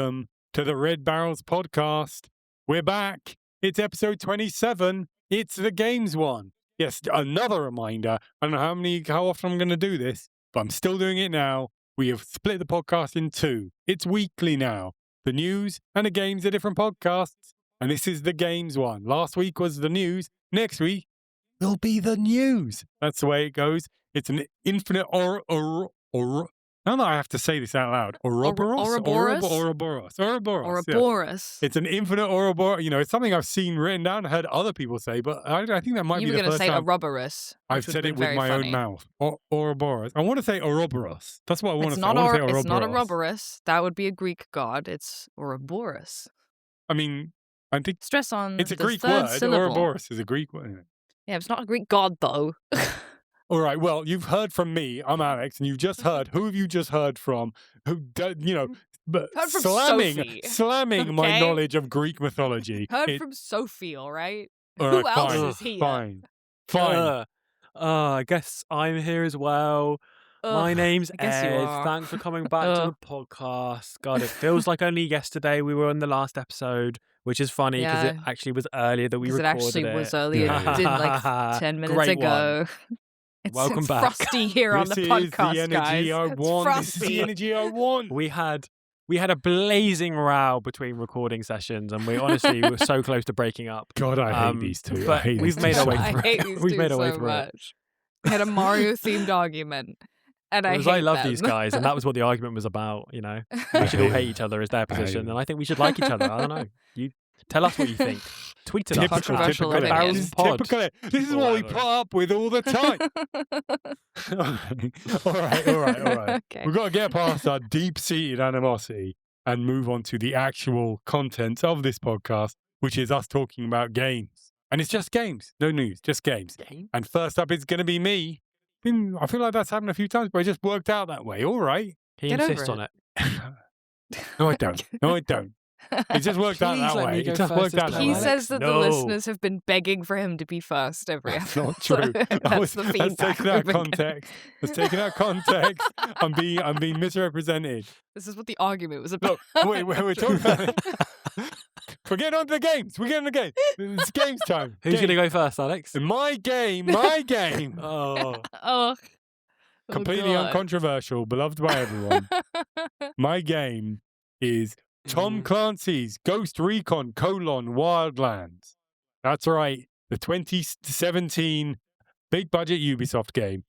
welcome to the Red Barrels podcast. We're back. It's episode 27. It's the games one. Yes, another reminder. I don't know how often I'm going to do this, but I'm still doing it now. We have split the podcast in two. It's weekly now. The news and the games are different podcasts, and this is the games one. Last week was the news. Next week will be the news. That's the way it goes. It's an infinite now that I have to say this out loud. Ouroboros? Yes. It's an infinite Ouroboros. You know, it's something I've seen written down and heard other people say, but I think that might You be were the going to first say time Ouroboros. I've said it with my own mouth. Ouroboros. I want to say Ouroboros. That's what I want to say. It's not Ouroboros. That would be a Greek god. It's Ouroboros. I mean, I think stress on it's a the Greek third word. syllable. Ouroboros is a Greek word. Yeah, it's not a Greek god though. All right. Well, you've heard from me. I'm Alex, and you've just heard. Who have you just heard from? Heard from slamming my knowledge of Greek mythology. Heard from Sophie. All right. All Who right, else fine, is here? Fine. I guess I'm here as well. My name's I guess you Ed. are. Thanks for coming back to the podcast. God, it feels like only yesterday we were on the last episode, which is funny because it actually was earlier that we recorded it. It actually was earlier. Yeah. It did like 10 minutes Great ago. one. It's Welcome back. frosty here on the podcast, This is the guys. energy I It's want. frosty. This is the energy I want. We had a blazing row between recording sessions, and we honestly were so close to breaking up. God, I hate these two. But we've made our way I through hate it. these We've two made our way so through it. much. We had a Mario-themed argument, and It I was, hate I love them. these guys, and that was what the argument was about. You know, we should all hate each other is their position, and I think we should like each other. I don't know. You tell us what you think. Tweet at us. Controversial Red opinion. Barrels Pod. This is what we put up with all the time. all right. Okay. We've got to get past our deep-seated animosity and move on to the actual content of this podcast, which is us talking about games. And it's just games, no news, just games. And first up, it's going to be me. I feel like that's happened a few times, but it just worked out that way. All right. He Get over insists on it. it. No, I don't. It just worked out Please that let way. me go It just first worked this out that time, He way. Alex. says that the No. listeners have been begging for him to be first every That's episode. not true. That's the feedback. That's taken out we've been context. That's taken out context. I'm being misrepresented. This is what the argument was about. Look, we're talking about it. We're getting on to the games. We're getting on the game. It's games time. Who's going to go first, Alex? My game. Oh, Oh, Completely God. uncontroversial, beloved by everyone. My game is Tom Clancy's Ghost Recon: Wildlands. That's right. The 2017 big budget Ubisoft game.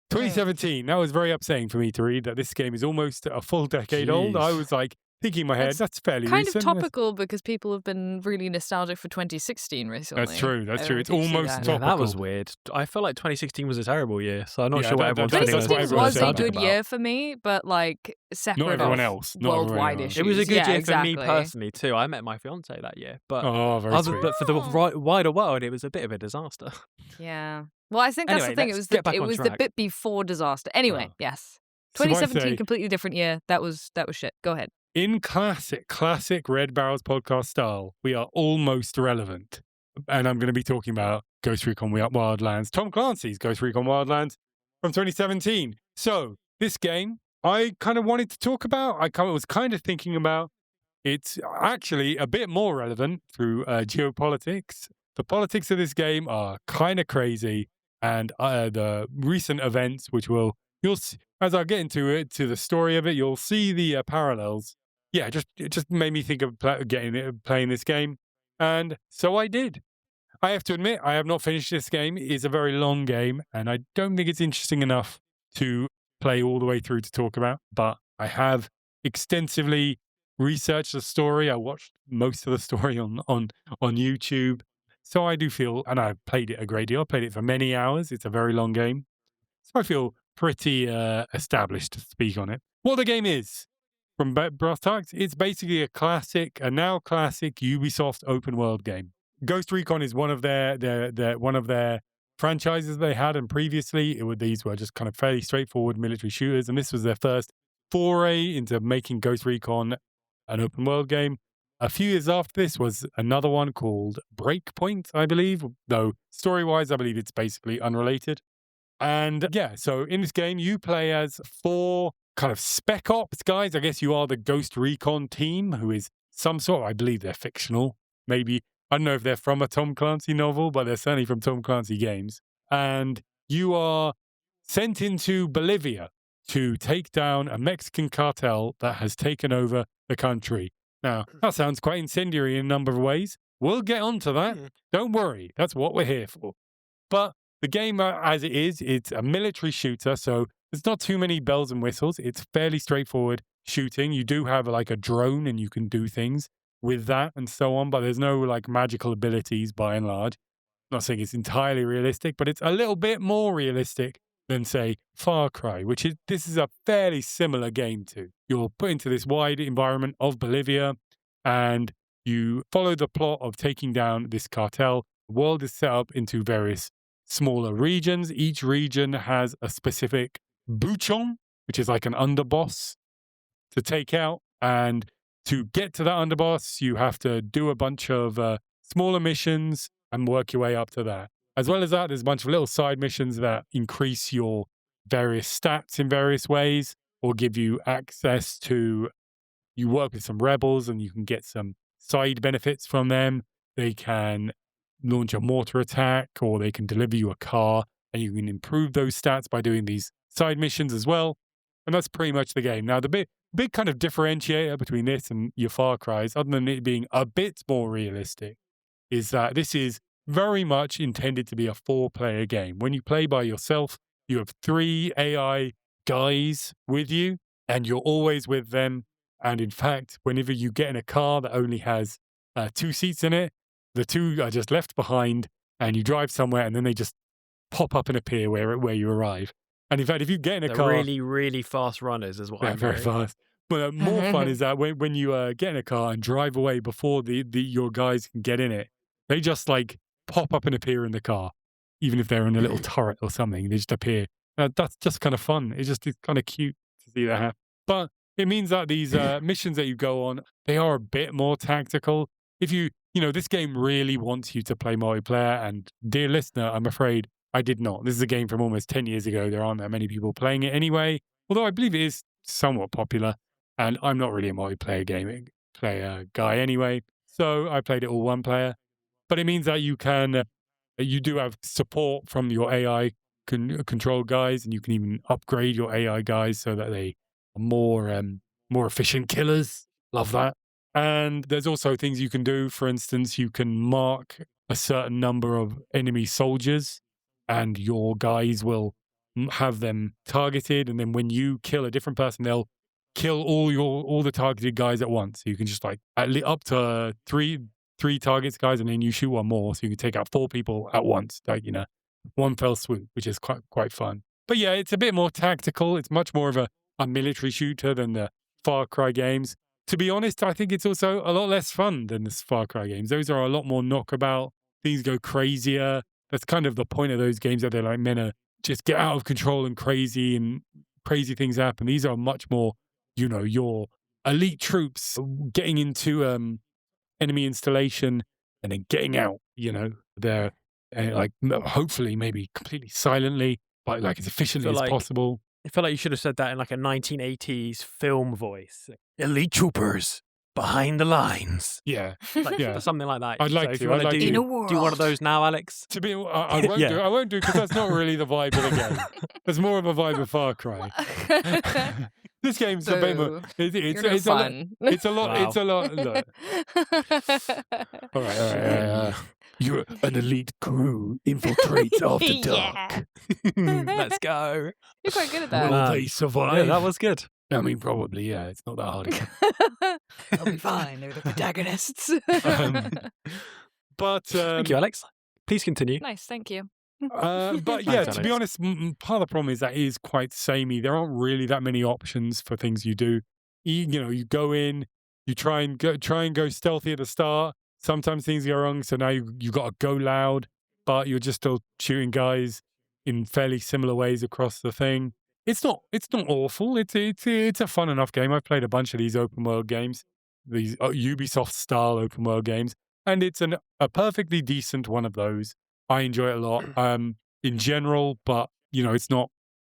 2017. That was very upsetting for me to read that this game is almost a full decade old. Jeez. I was like thinking in my head, that's fairly kind recent. of topical because people have been really nostalgic for 2016 recently. That's true. I That's don't true. know It's if you see almost that. top. yeah, that was weird. I feel like 2016 was a terrible year, so I'm not sure what that- everyone's that's- feeling. that's what 2016 everyone was a said good about. year for me, but like separate Not everyone off else. Not everyone worldwide else. issues. It was a good Yeah, year exactly. for me personally too. I met my fiance that year, but Oh, very sweet. but for the wider world, it was a bit of a disaster. Yeah. Well, I think that's Anyway, the thing. It let's was get back it on was the track. bit before disaster. Anyway, Oh. yes. So I 2017, say- completely different year. That was shit. Go ahead. In classic Red Barrels podcast style, we are almost relevant. And I'm going to be talking about Ghost Recon Wildlands, Tom Clancy's Ghost Recon Wildlands from 2017. So this game, I kind of wanted to talk about. Was kind of thinking about. It's actually a bit more relevant through geopolitics. The politics of this game are kind of crazy, and the recent events, which you'll see, as I get into it, to the story of it, you'll see the parallels. Yeah, it just made me think of playing this game, and so I did. I have to admit, I have not finished this game. It is a very long game, and I don't think it's interesting enough to play all the way through to talk about. But I have extensively researched the story. I watched most of the story on YouTube, so I do feel, and I've played it a great deal. I played it for many hours. It's a very long game, so I feel pretty established to speak on it. What the game is, from brass tacks, it's basically a now classic Ubisoft open world game. Ghost Recon is one of their franchises they had, and previously these were just kind of fairly straightforward military shooters, and this was their first foray into making Ghost Recon an open world game. A few years after this was another one called Breakpoint, I believe, though story-wise, I believe it's basically unrelated. And yeah, so in this game, you play as 4 kind of spec ops guys. I guess you are the Ghost Recon team, who is some sort, I believe they're fictional. Maybe, I don't know if they're from a Tom Clancy novel, but they're certainly from Tom Clancy games. And you are sent into Bolivia to take down a Mexican cartel that has taken over the country. Now, that sounds quite incendiary in a number of ways. We'll get onto that. Don't worry. That's what we're here for. But the game, as it is, it's a military shooter, so there's not too many bells and whistles. It's fairly straightforward shooting. You do have like a drone and you can do things with that and so on, but there's no like magical abilities by and large. I'm not saying it's entirely realistic, but it's a little bit more realistic than, say, Far Cry, this is a fairly similar game to. You're put into this wide environment of Bolivia, and you follow the plot of taking down this cartel. The world is set up into various smaller regions. Each region has a specific buchon, which is like an underboss to take out. And to get to that underboss, you have to do a bunch of smaller missions and work your way up to that. As well as that, there's a bunch of little side missions that increase your various stats in various ways or give you access to, you work with some rebels and you can get some side benefits from them. They can launch a mortar attack or they can deliver you a car, and you can improve those stats by doing these side missions as well. And that's pretty much the game. Now, the big kind of differentiator between this and your Far Cries, other than it being a bit more realistic, is that this is very much intended to be a 4-player game. When you play by yourself, you have 3 AI guys with you, and you're always with them. And in fact, whenever you get in a car that only has 2 seats in it, the 2 are just left behind, and you drive somewhere, and then they just pop up and appear where you arrive. And in fact, if you get in a car, really, really fast runners is what I'm very fast. But more fun is that when you get in a car and drive away before your guys can get in it, they just like pop up and appear in the car, even if they're in a little turret or something. They just appear. That's just kind of fun. It's kind of cute to see that happen. But it means that these missions that you go on, they are a bit more tactical. If this game really wants you to play multiplayer, and dear listener, I'm afraid I did not. This is a game from almost 10 years ago. There aren't that many people playing it anyway, although I believe it is somewhat popular, and I'm not really a multiplayer player guy anyway, so I played it all one player. But it means that you do have support from your AI control guys, and you can even upgrade your AI guys so that they are more efficient killers. Love that. And there's also things you can do. For instance, you can mark a certain number of enemy soldiers, and your guys will have them targeted. And then when you kill a different person, they'll kill all the targeted guys at once. So you can just like up to three targets, guys, and then you shoot one more, so you can take out 4 people at once, like one fell swoop, which is quite fun. But yeah, it's a bit more tactical. It's much more of a military shooter than the Far Cry games. To be honest, I think it's also a lot less fun than the Far Cry games. Those are a lot more knockabout. Things go crazier. That's kind of the point of those games, that they're like meant to just get out of control and crazy things happen. These are much more, your elite troops getting into enemy installation and then getting out. They're like hopefully maybe completely silently, but like as efficiently as possible. I feel like you should have said that in like a 1980s film voice. Elite troopers behind the lines. Yeah, something like that. I'd like to. I'd like to do one of those now, Alex. To be, I won't do because that's not really the vibe of the game. There's more of a vibe of Far Cry. This game's a bit more. It's fun. It's a lot. Wow. It's a lot. Look. All right. You're an elite crew infiltrates after dark. Let's go. You're quite good at that. Will they survive? Yeah, that was good. I mean, probably, yeah. It's not that hard. They'll be fine. They're the protagonists. But thank you, Alex. Please continue. Nice, thank you. But yeah, to be honest, part of the problem is that it is quite samey. There aren't really that many options for things you do. You go in, you try and go stealthy at the start. Sometimes things go wrong, so now you got to go loud, but you're just still shooting guys in fairly similar ways across the thing. It's not awful. It's a fun enough game. I've played a bunch of these open world games, these Ubisoft style open world games, and it's a perfectly decent one of those. I enjoy it a lot in general, but it's not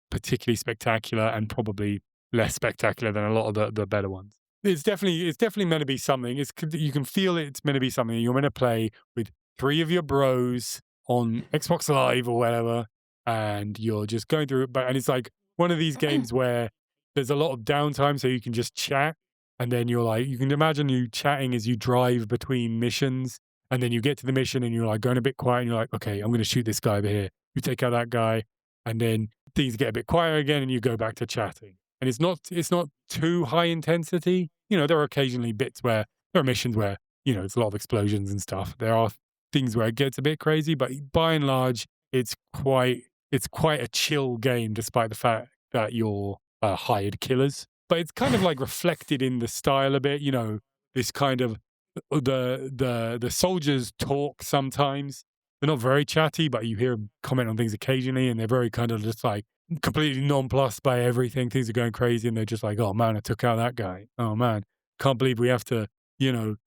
particularly spectacular and probably less spectacular than a lot of the better ones. It's definitely meant to be something. You can feel it's meant to be something. You're meant to play with 3 of your bros on Xbox Live or whatever, and you're just going through it. And it's like one of these games where there's a lot of downtime, so you can just chat, and then you're like, you can imagine you chatting as you drive between missions, and then you get to the mission and you're like going a bit quiet, and you're like, okay, I'm going to shoot this guy over here. You take out that guy, and then things get a bit quieter again, and you go back to chatting. And it's not too high intensity. There are occasionally bits where there are missions where, there's a lot of explosions and stuff. There are things where it gets a bit crazy, but by and large, it's quite a chill game, despite the fact that you're hired killers. But it's kind of like reflected in the style a bit. This kind of the soldiers talk sometimes. They're not very chatty, but you hear them comment on things occasionally, and they're very kind of just like completely nonplussed by everything. Things are going crazy, and they're just like, oh man, I took out that guy. Oh man, can't believe we have to,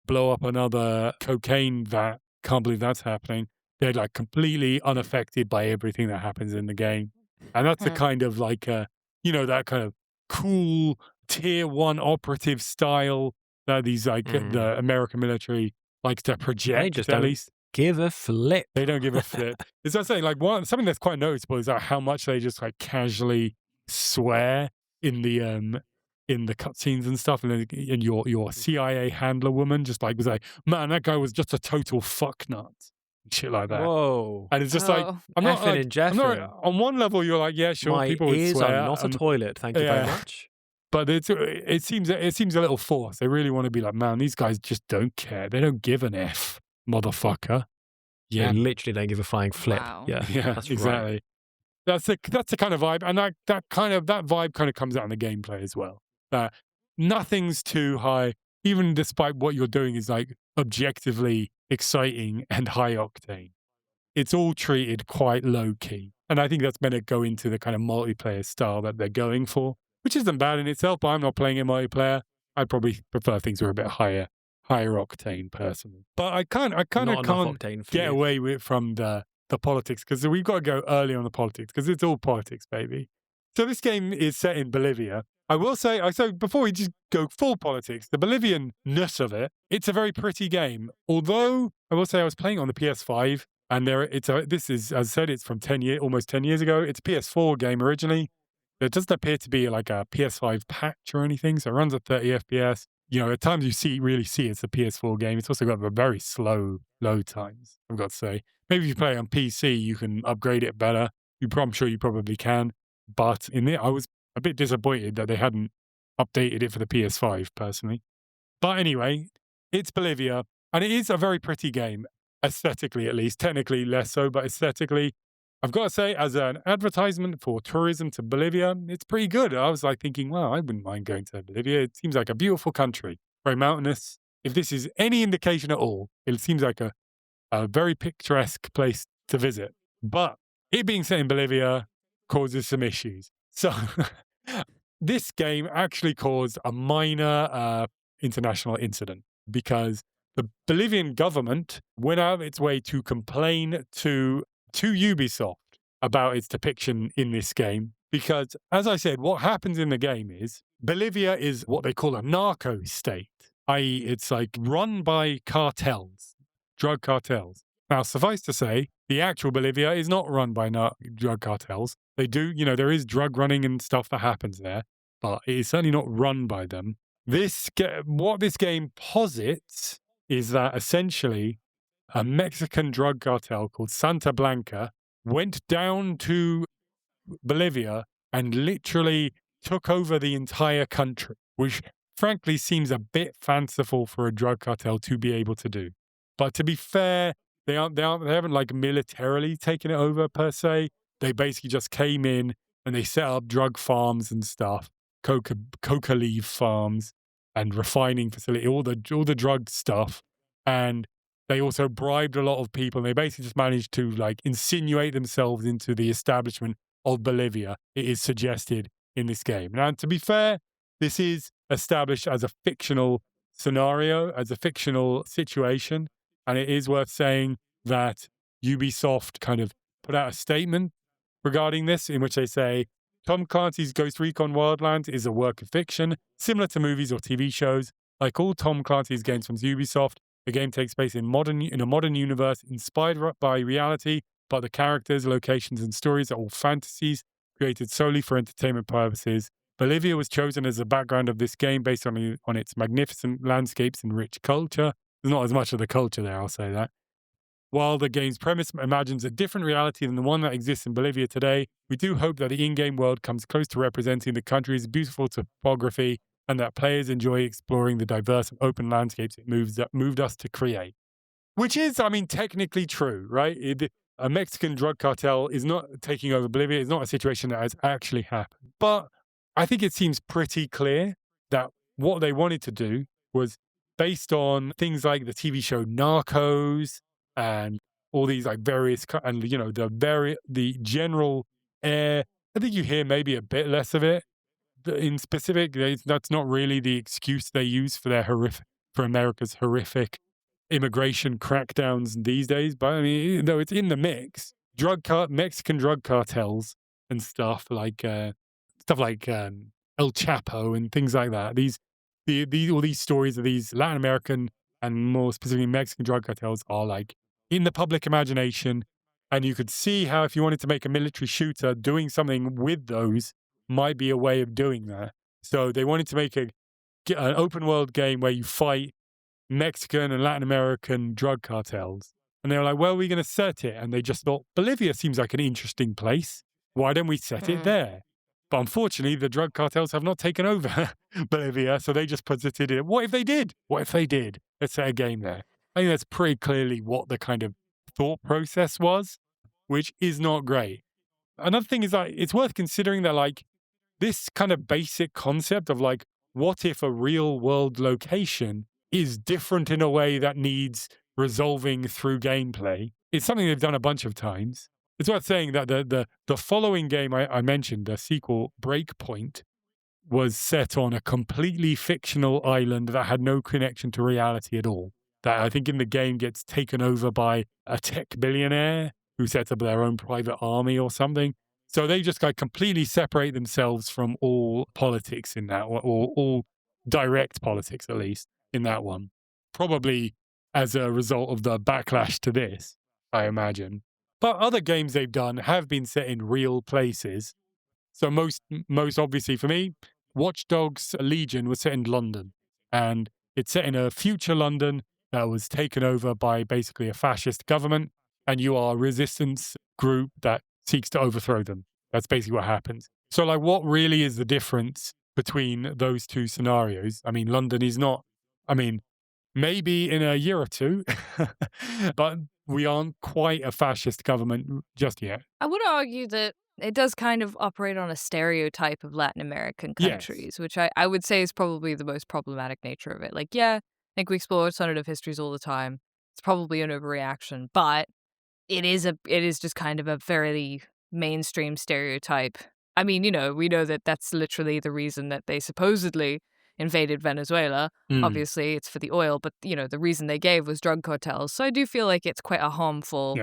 blow up another cocaine vat. Can't believe that's happening. They're like completely unaffected by everything that happens in the game. And that's the kind of like, that kind of cool tier 1 operative style that these like the American military likes to project, just at least. Give a flip. They don't give a flip. It's like saying, like, something that's quite noticeable is how much they just like casually swear in the cutscenes and stuff, and your CIA handler woman just like was like, man, that guy was just a total fucknut, shit like that. Whoa! And it's just like, I'm not Effing and jeffing. on one level, you're like, yeah, sure, My people would ears swear. are not a toilet. Thank you very much. But it seems a little forced. They really want to be like, man, these guys just don't care. They don't give an F, motherfucker. Yeah, They literally don't give a flying flip. Wow. Yeah, that's exactly. Right. That's the kind of vibe, and that vibe kind of comes out in the gameplay as well. Nothing's too high, even despite what you're doing is like objectively exciting and high octane. It's all treated quite low key, and I think that's meant to go into the kind of multiplayer style that they're going for, which isn't bad in itself. But I'm not playing it multiplayer. I probably prefer things that are a bit higher octane personally. But I kind of can't get away from the politics, because we've got to go early on the politics, because it's all politics, baby. So this game is set in Bolivia. I will say, before we just go full politics, the Bolivian-ness of it, it's a very pretty game. Although I will say I was playing on the PS5, and this is, as I said, it's from almost 10 years ago. It's a PS4 game originally. There doesn't appear to be like a PS5 patch or anything, so it runs at 30 FPS. At times you really see it's a PS4 game. It's also got very slow load times, I've got to say. Maybe if you play it on PC, you can upgrade it better. I'm sure you probably can. But I was a bit disappointed that they hadn't updated it for the PS5, personally. But anyway, it's Bolivia, and it is a very pretty game, aesthetically at least. Technically less so, but aesthetically, I've got to say, as an advertisement for tourism to Bolivia, it's pretty good. I was like thinking, wow, I wouldn't mind going to Bolivia. It seems like a beautiful country, very mountainous. If this is any indication at all, it seems like a very picturesque place to visit. But it being set in Bolivia causes some issues. So this game actually caused a minor international incident, because the Bolivian government went out of its way to complain to Ubisoft about its depiction in this game. Because, as I said, what happens in the game is Bolivia is what they call a narco state, i.e. it's like run by cartels, drug cartels. Now, suffice to say, the actual Bolivia is not run by drug cartels. They do, there is drug running and stuff that happens there, but it is certainly not run by them. What this game posits is that essentially a Mexican drug cartel called Santa Blanca went down to Bolivia and literally took over the entire country, which frankly seems a bit fanciful for a drug cartel to be able to do. But to be fair, they haven't like militarily taken it over per se. They basically just came in and they set up drug farms and stuff, coca leaf farms and refining facility, all the drug stuff. And they also bribed a lot of people. And they basically just managed to like insinuate themselves into the establishment of Bolivia. It is suggested in this game. Now, to be fair, this is established as a fictional scenario, as a fictional situation. And it is worth saying that Ubisoft kind of put out a statement regarding this, in which they say, Tom Clancy's Ghost Recon Wildlands is a work of fiction, similar to movies or TV shows. Like all Tom Clancy's games from Ubisoft, the game takes place in a modern universe inspired by reality, but the characters, locations, and stories are all fantasies created solely for entertainment purposes. Bolivia was chosen as the background of this game based on its magnificent landscapes and rich culture. There's not as much of the culture there, I'll say that. While the game's premise imagines a different reality than the one that exists in Bolivia today, we do hope that the in-game world comes close to representing the country's beautiful topography and that players enjoy exploring the diverse and open landscapes it moved us to create. Which is, I mean, technically true, right? A Mexican drug cartel is not taking over Bolivia. It's not a situation that has actually happened. But I think it seems pretty clear that what they wanted to do was based on things like the TV show Narcos and all these like various, and you know, the general air. I think you hear maybe a bit less of it in specific. That's not really the excuse they use for America's horrific immigration crackdowns these days. But I mean, though it's in the mix, Mexican drug cartels and stuff like El Chapo and things like that. All these stories of these Latin American and more specifically Mexican drug cartels are like in the public imagination. And you could see how if you wanted to make a military shooter, doing something with those might be a way of doing that. So they wanted to make an open world game where you fight Mexican and Latin American drug cartels. And they were like, where are we going to set it? And they just thought, Bolivia seems like an interesting place. Why don't we set it there? But unfortunately, the drug cartels have not taken over Bolivia, so they just posited it. What if they did? What if they did? Let's set a game there. I think that's pretty clearly what the kind of thought process was, which is not great. Another thing is like, it's worth considering that like this kind of basic concept of like, what if a real world location is different in a way that needs resolving through gameplay? It's something they've done a bunch of times. It's worth saying that the following game I mentioned, the sequel, Breakpoint, was set on a completely fictional island that had no connection to reality at all. That I think in the game gets taken over by a tech billionaire who sets up their own private army or something. So they just like completely separate themselves from all politics in that, or all direct politics at least in that one. Probably as a result of the backlash to this, I imagine. But other games they've done have been set in real places. So most obviously for me, Watch Dogs Legion was set in London. And it's set in a future London that was taken over by basically a fascist government. And you are a resistance group that seeks to overthrow them. That's basically what happens. So like what really is the difference between those two scenarios? I mean, London is not, I mean, maybe in a year or two, but we aren't quite a fascist government just yet. I would argue that it does kind of operate on a stereotype of Latin American countries, which I would say is probably the most problematic nature of it. Like, yeah, I think we explore alternative histories all the time. It's probably an overreaction, but it is just kind of a very mainstream stereotype. I mean, you know, we know that that's literally the reason that they supposedly invaded Venezuela. Obviously, it's for the oil, but, you know, the reason they gave was drug cartels. So I do feel like it's quite a harmful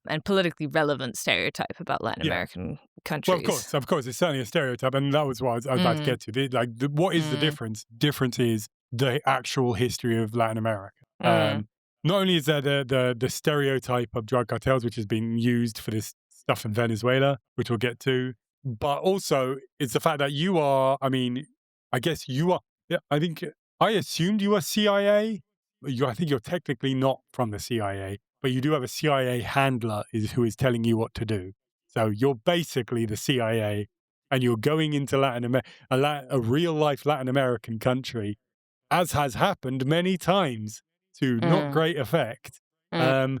and politically relevant stereotype about Latin American countries. Well, of course, it's certainly a stereotype, and that was what I was about to get to. What is the difference? Difference is the actual history of Latin America. Not only is there the stereotype of drug cartels, which has been used for this stuff in Venezuela, which we'll get to, but also it's the fact that you are, I mean, I guess you are, I assumed you were CIA. I think you're technically not from the CIA, but you do have a CIA handler who is telling you what to do. So you're basically the CIA, and you're going into a real-life Latin American country, as has happened many times to not great effect. And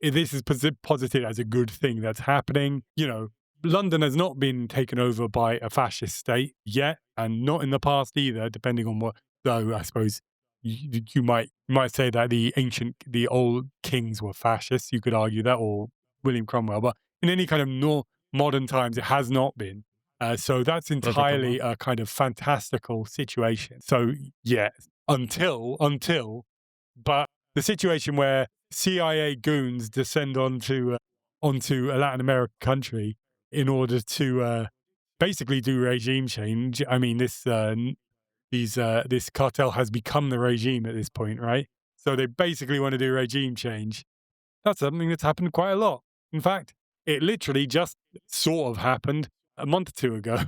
this is posited as a good thing that's happening. You know, London has not been taken over by a fascist state yet, and not in the past either, depending on what, though I suppose you might say that the old kings were fascists. You could argue that, or William Cromwell, but in any kind of modern times, it has not been. So that's entirely a kind of fantastical situation. So yeah, until, but the situation where CIA goons descend onto a Latin American country in order to basically do regime change. I mean, this cartel has become the regime at this point, right? So they basically want to do regime change. That's something that's happened quite a lot. In fact, it literally just sort of happened a month or two ago.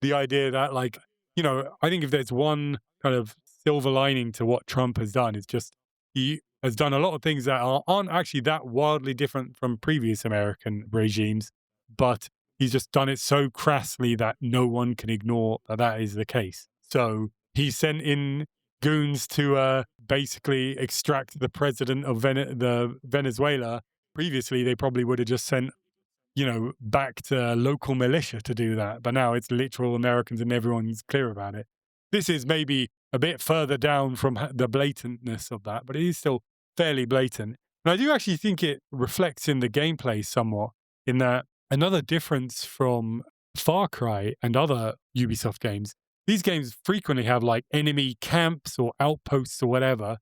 The idea that, like, I think if there's one kind of silver lining to what Trump has done, it's just he has done a lot of things that aren't actually that wildly different from previous American regimes, but he's just done it so crassly that no one can ignore that is the case. So he sent in goons to basically extract the president of the Venezuela. Previously, they probably would have just sent, back to local militia to do that. But now it's literal Americans and everyone's clear about it. This is maybe a bit further down from the blatantness of that, but it is still fairly blatant. And I do actually think it reflects in the gameplay somewhat, in that another difference from Far Cry and other Ubisoft games, these games frequently have like enemy camps or outposts or whatever,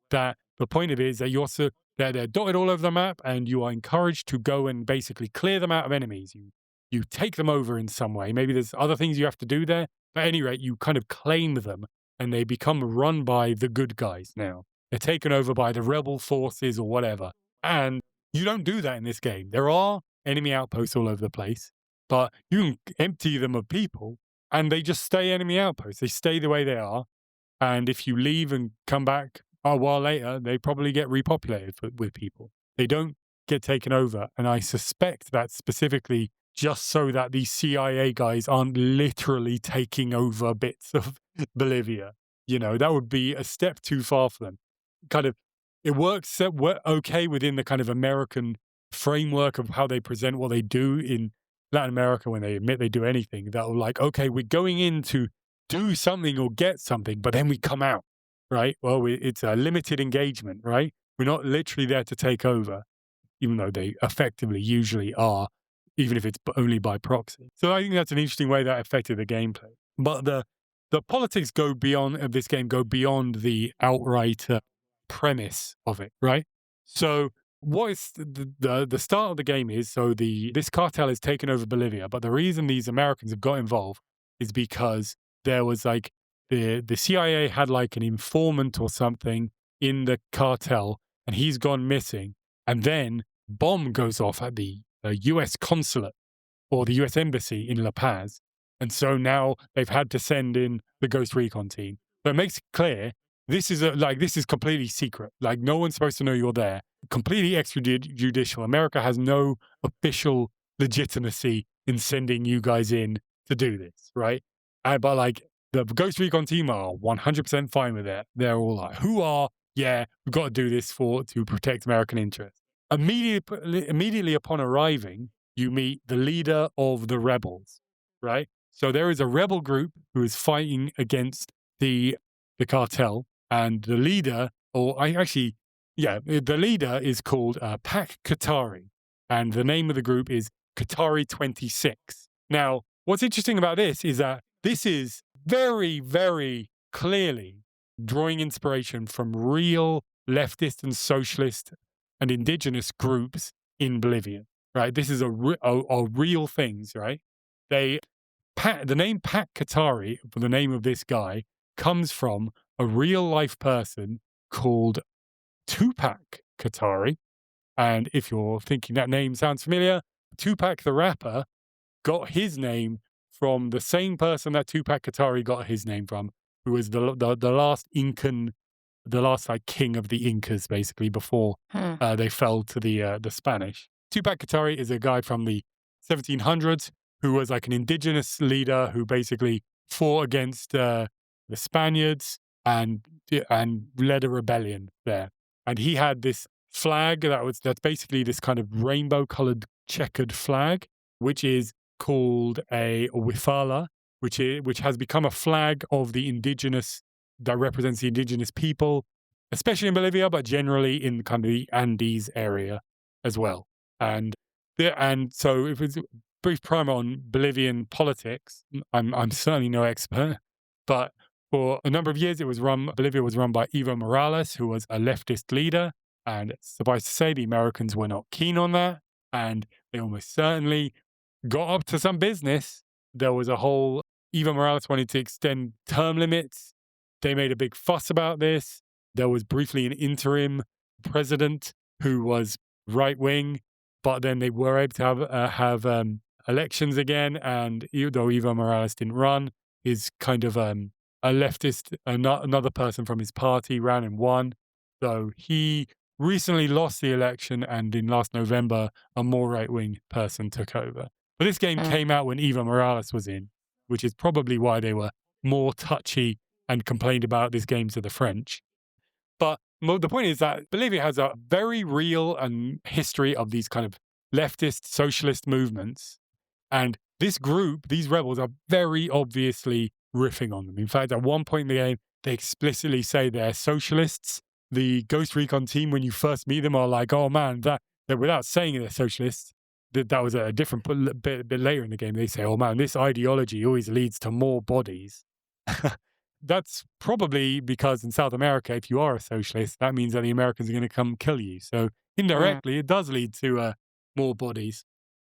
that the point of it is that they're dotted all over the map, and you are encouraged to go and basically clear them out of enemies. You take them over in some way. Maybe there's other things you have to do there. But at any rate, you kind of claim them, and they become run by the good guys now. They're taken over by the rebel forces or whatever. And you don't do that in this game. There are enemy outposts all over the place, but you can empty them of people, and they just stay enemy outposts. They stay the way they are. And if you leave and come back a while later, they probably get repopulated with people. They don't get taken over. And I suspect that specifically just so that these CIA guys aren't literally taking over bits of Bolivia. That would be a step too far for them. Kind of, it works okay within the kind of American framework of how they present what they do in Latin America when they admit they do anything. That will like, okay, we're going in to do something or get something, but then we come out, right? Well, it's a limited engagement, right? We're not literally there to take over, even though they effectively usually are, even if it's only by proxy. So I think that's an interesting way that affected the gameplay. But the politics of this game go beyond the outright premise of it, right? So what is the start of the game is, so this cartel has taken over Bolivia, but the reason these Americans have got involved is because there was like the CIA had like an informant or something in the cartel, and he's gone missing, and then bomb goes off at the U.S. consulate or the U.S. embassy in La Paz, and so now they've had to send in the Ghost Recon team. But it makes it clear this is completely secret. Like, no one's supposed to know you're there. Completely extrajudicial. America has no official legitimacy in sending you guys in to do this, right? But like the Ghost Recon team are 100% fine with it. They're all like, we've got to do this to protect American interests. Immediately upon arriving, you meet the leader of the rebels, right? So there is a rebel group who is fighting against the cartel, and the leader, the leader is called Pac Katari, and the name of the group is Katari 26. Now, what's interesting about this is that this is very, very clearly drawing inspiration from real leftist and socialist and indigenous groups in Bolivia, right? This is a real things, right? The name Pac Katari, the name of this guy, comes from a real life person called Tupac Katari. And if you're thinking that name sounds familiar, Tupac the rapper got his name from the same person that Tupac Katari got his name from, who was the last Incan, the last like king of the Incas, basically, before they fell to the Spanish. Tupac Katari is a guy from the 1700s who was like an indigenous leader who basically fought against the Spaniards and led a rebellion there. And he had this flag that's basically this kind of rainbow-colored checkered flag, which is called a wifala, which has become a flag of the indigenous, that represents the indigenous people, especially in Bolivia, but generally in kind of the Andes area as well. And so if it's a brief primer on Bolivian politics, I'm certainly no expert, but for a number of years Bolivia was run by Evo Morales, who was a leftist leader, and suffice to say the Americans were not keen on that, and they almost certainly got up to some business. There was a whole, Evo Morales wanted to extend term limits. They made a big fuss about this. There was briefly an interim president who was right-wing, but then they were able to have elections again. And though Evo Morales didn't run, is kind of a leftist, another person from his party ran and won. So he recently lost the election, and in last November, a more right-wing person took over. But this game came out when Evo Morales was in, which is probably why they were more touchy and complained about this game to the French. But the point is that Bolivia has a very real history of these kind of leftist socialist movements. And this group, these rebels, are very obviously riffing on them. In fact, at one point in the game, they explicitly say they're socialists. The Ghost Recon team, when you first meet them, are like, oh man, that without saying they're socialists, that was a different bit later in the game. They say, oh man, this ideology always leads to more bodies. That's probably because in South America, if you are a socialist, that means that the Americans are going to come kill you. So indirectly, it does lead to more bodies.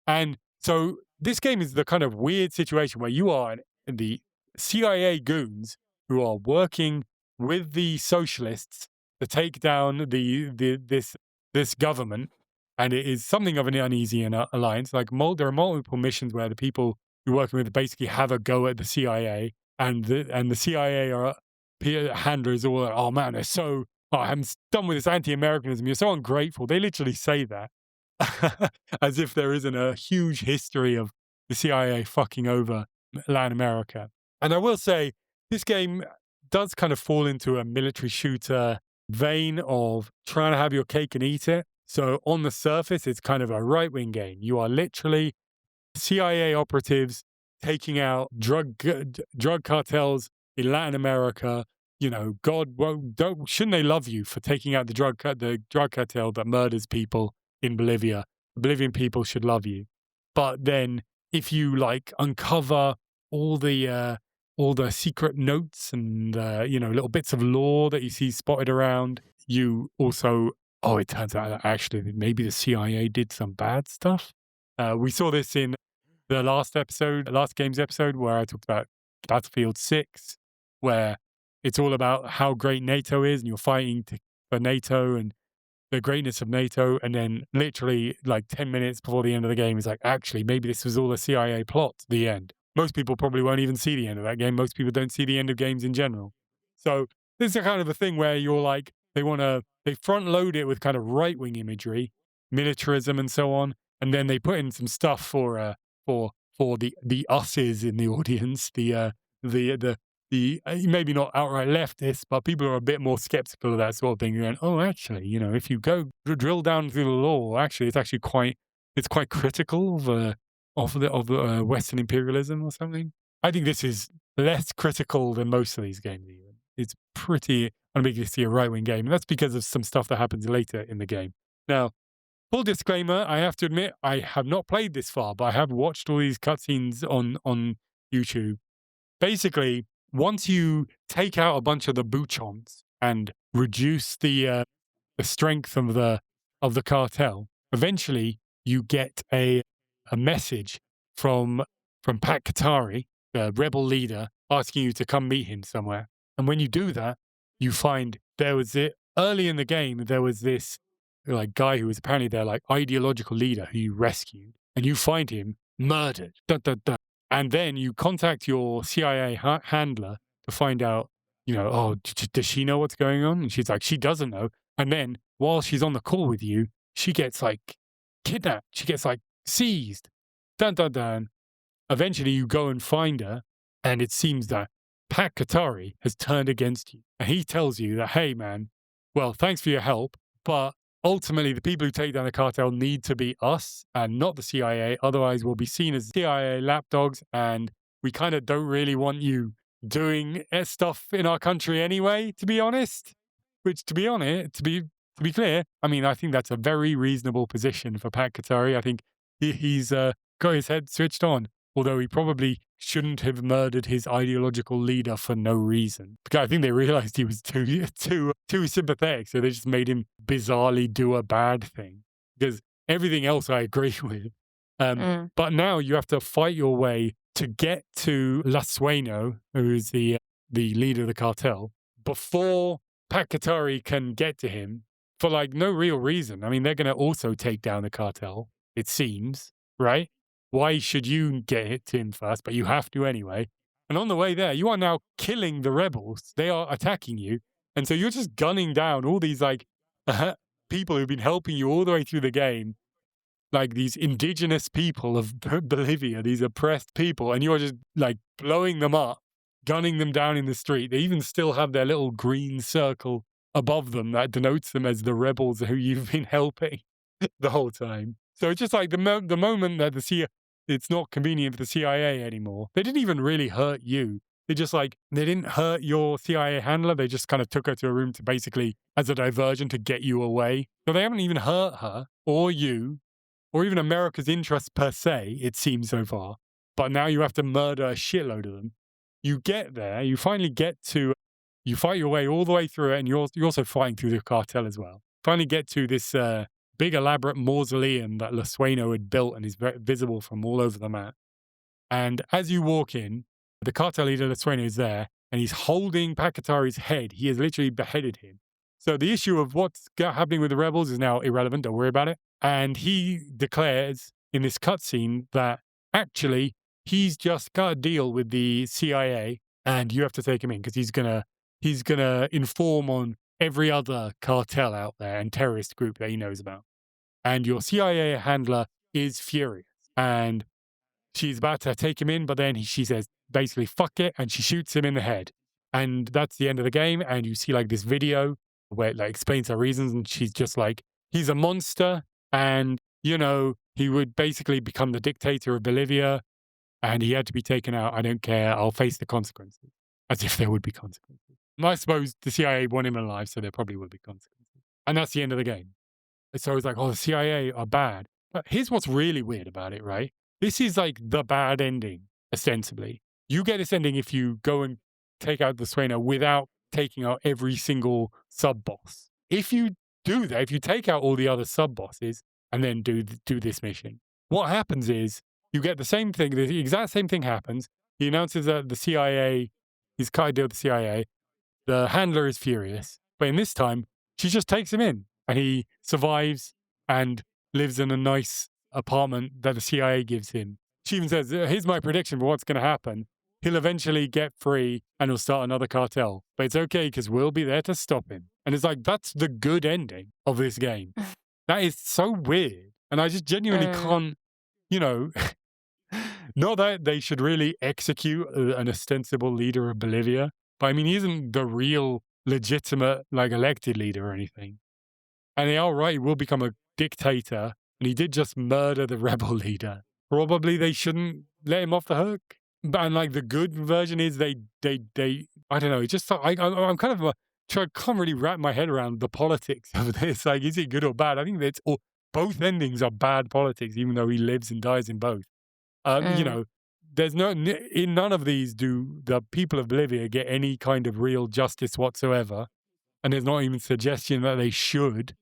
And so this game is the kind of weird situation where you are the CIA goons who are working with the socialists to take down this government. And it is something of an uneasy alliance. Like there are multiple missions where the people you're working with basically have a go at the CIA. And the CIA handlers all like, oh man, they're so, I'm done with this anti-Americanism. You're so ungrateful. They literally say that as if there isn't a huge history of the CIA fucking over Latin America. And I will say, this game does kind of fall into a military shooter vein of trying to have your cake and eat it. So on the surface, it's kind of a right-wing game. You are literally CIA operatives taking out drug cartels in Latin America. You know, shouldn't they love you for taking out the drug cartel that murders people in Bolivia? The Bolivian people should love you. But then if you like uncover all the secret notes and little bits of lore that you see spotted around, you also, it turns out that actually maybe the CIA did some bad stuff. We saw this in the last game's episode, where I talked about Battlefield 6, where it's all about how great NATO is, and you're fighting for NATO and the greatness of NATO, and then literally like 10 minutes before the end of the game, it's like, actually, maybe this was all a CIA plot, the end. Most people probably won't even see the end of that game. Most people don't see the end of games in general. So this is a kind of a thing where you're like, they front load it with kind of right-wing imagery, militarism and so on, and then they put in some stuff for the us's in the audience, the maybe not outright leftists, but people are a bit more skeptical of that sort of thing. You're going, oh, actually, if you go drill down through the law, actually, it's actually quite critical of Western imperialism or something. I think this is less critical than most of these games. Even it's pretty unambiguously a right-wing game, and that's because of some stuff that happens later in the game. Now, full disclaimer, I have to admit, I have not played this far, but I have watched all these cutscenes on YouTube. Basically, once you take out a bunch of the buchons and reduce the strength of the cartel, eventually you get a message from Pat Katari, the rebel leader, asking you to come meet him somewhere. And when you do that, you find early in the game, there was this like guy who was apparently their like ideological leader who you rescued, and you find him murdered. Dun, dun, dun. And then you contact your CIA handler to find out, does she know what's going on? And she's like, she doesn't know. And then while she's on the call with you, she gets like kidnapped. She gets like seized. Dun, dun, dun. Eventually you go and find her, and it seems that Pat Katari has turned against you. And he tells you that, hey man, well, thanks for your help, but ultimately the people who take down the cartel need to be us and not the CIA. Otherwise we'll be seen as CIA lapdogs, and we kind of don't really want you doing stuff in our country anyway, to be honest. Which, to be clear, I mean, I think that's a very reasonable position for Pat Katari. I think he's got his head switched on, although he probably shouldn't have murdered his ideological leader for no reason. Because I think they realized he was too sympathetic, so they just made him bizarrely do a bad thing. Because everything else I agree with. But now you have to fight your way to get to Lasueno, who is the leader of the cartel, before Pac Katari can get to him for like no real reason. I mean, they're going to also take down the cartel, it seems, right? Why should you get it to him first? But you have to anyway. And on the way there, you are now killing the rebels. They are attacking you. And so you're just gunning down all these like people who've been helping you all the way through the game, like these indigenous people of Bolivia, these oppressed people, and you're just like blowing them up, gunning them down in the street. They even still have their little green circle above them that denotes them as the rebels who you've been helping the whole time. So it's just like the moment that it's not convenient for the CIA anymore. They didn't even really hurt you. They didn't hurt your CIA handler. They just kind of took her to a room to basically, as a diversion, to get you away. So they haven't even hurt her or you or even America's interests per se, it seems so far. But now you have to murder a shitload of them. You get there, you finally you fight your way all the way through it, and you're also fighting through the cartel as well. Finally get to this big elaborate mausoleum that Lasueno had built and is very visible from all over the map. And as you walk in, the cartel leader Lasueno is there, and he's holding Pac Katari's head. He has literally beheaded him. So the issue of what's happening with the rebels is now irrelevant. Don't worry about it. And he declares in this cutscene that actually he's just got a deal with the CIA, and you have to take him in because he's gonna inform on every other cartel out there and terrorist group that he knows about. And your CIA handler is furious, and she's about to take him in, but then she says basically "fuck it," and she shoots him in the head. And that's the end of the game. And you see like this video where it like explains her reasons, and she's just like, he's a monster, and he would basically become the dictator of Bolivia, and he had to be taken out. I don't care. I'll face the consequences. As if there would be consequences. I suppose the CIA want him alive, so there probably will be consequences. And that's the end of the game. So it's like, oh, the CIA are bad. But here's what's really weird about it, right? This is like the bad ending, ostensibly. You get this ending if you go and take out the Lasueno without taking out every single sub-boss. If you do that, if you take out all the other sub-bosses and then do this mission, what happens is you get the same thing, the exact same thing happens. He announces that the CIA, he's cut a deal with the CIA. The handler is furious. But in this time, she just takes him in, and he survives and lives in a nice apartment that the CIA gives him. She even says, here's my prediction for what's going to happen. He'll eventually get free and he'll start another cartel. But it's okay because we'll be there to stop him. And it's like, that's the good ending of this game. That is so weird. And I just genuinely can't, not that they should really execute an ostensible leader of Bolivia. But I mean, he isn't the real legitimate, like, elected leader or anything. And they are right, he will become a dictator. And he did just murder the rebel leader. Probably they shouldn't let him off the hook. And like the good version is they I don't know. It's just I'm kind of I can't really wrap my head around the politics of this. Like, is it good or bad? I think that both endings are bad politics, even though he lives and dies in both. There's in none of these do the people of Bolivia get any kind of real justice whatsoever, and there's not even suggestion that they should.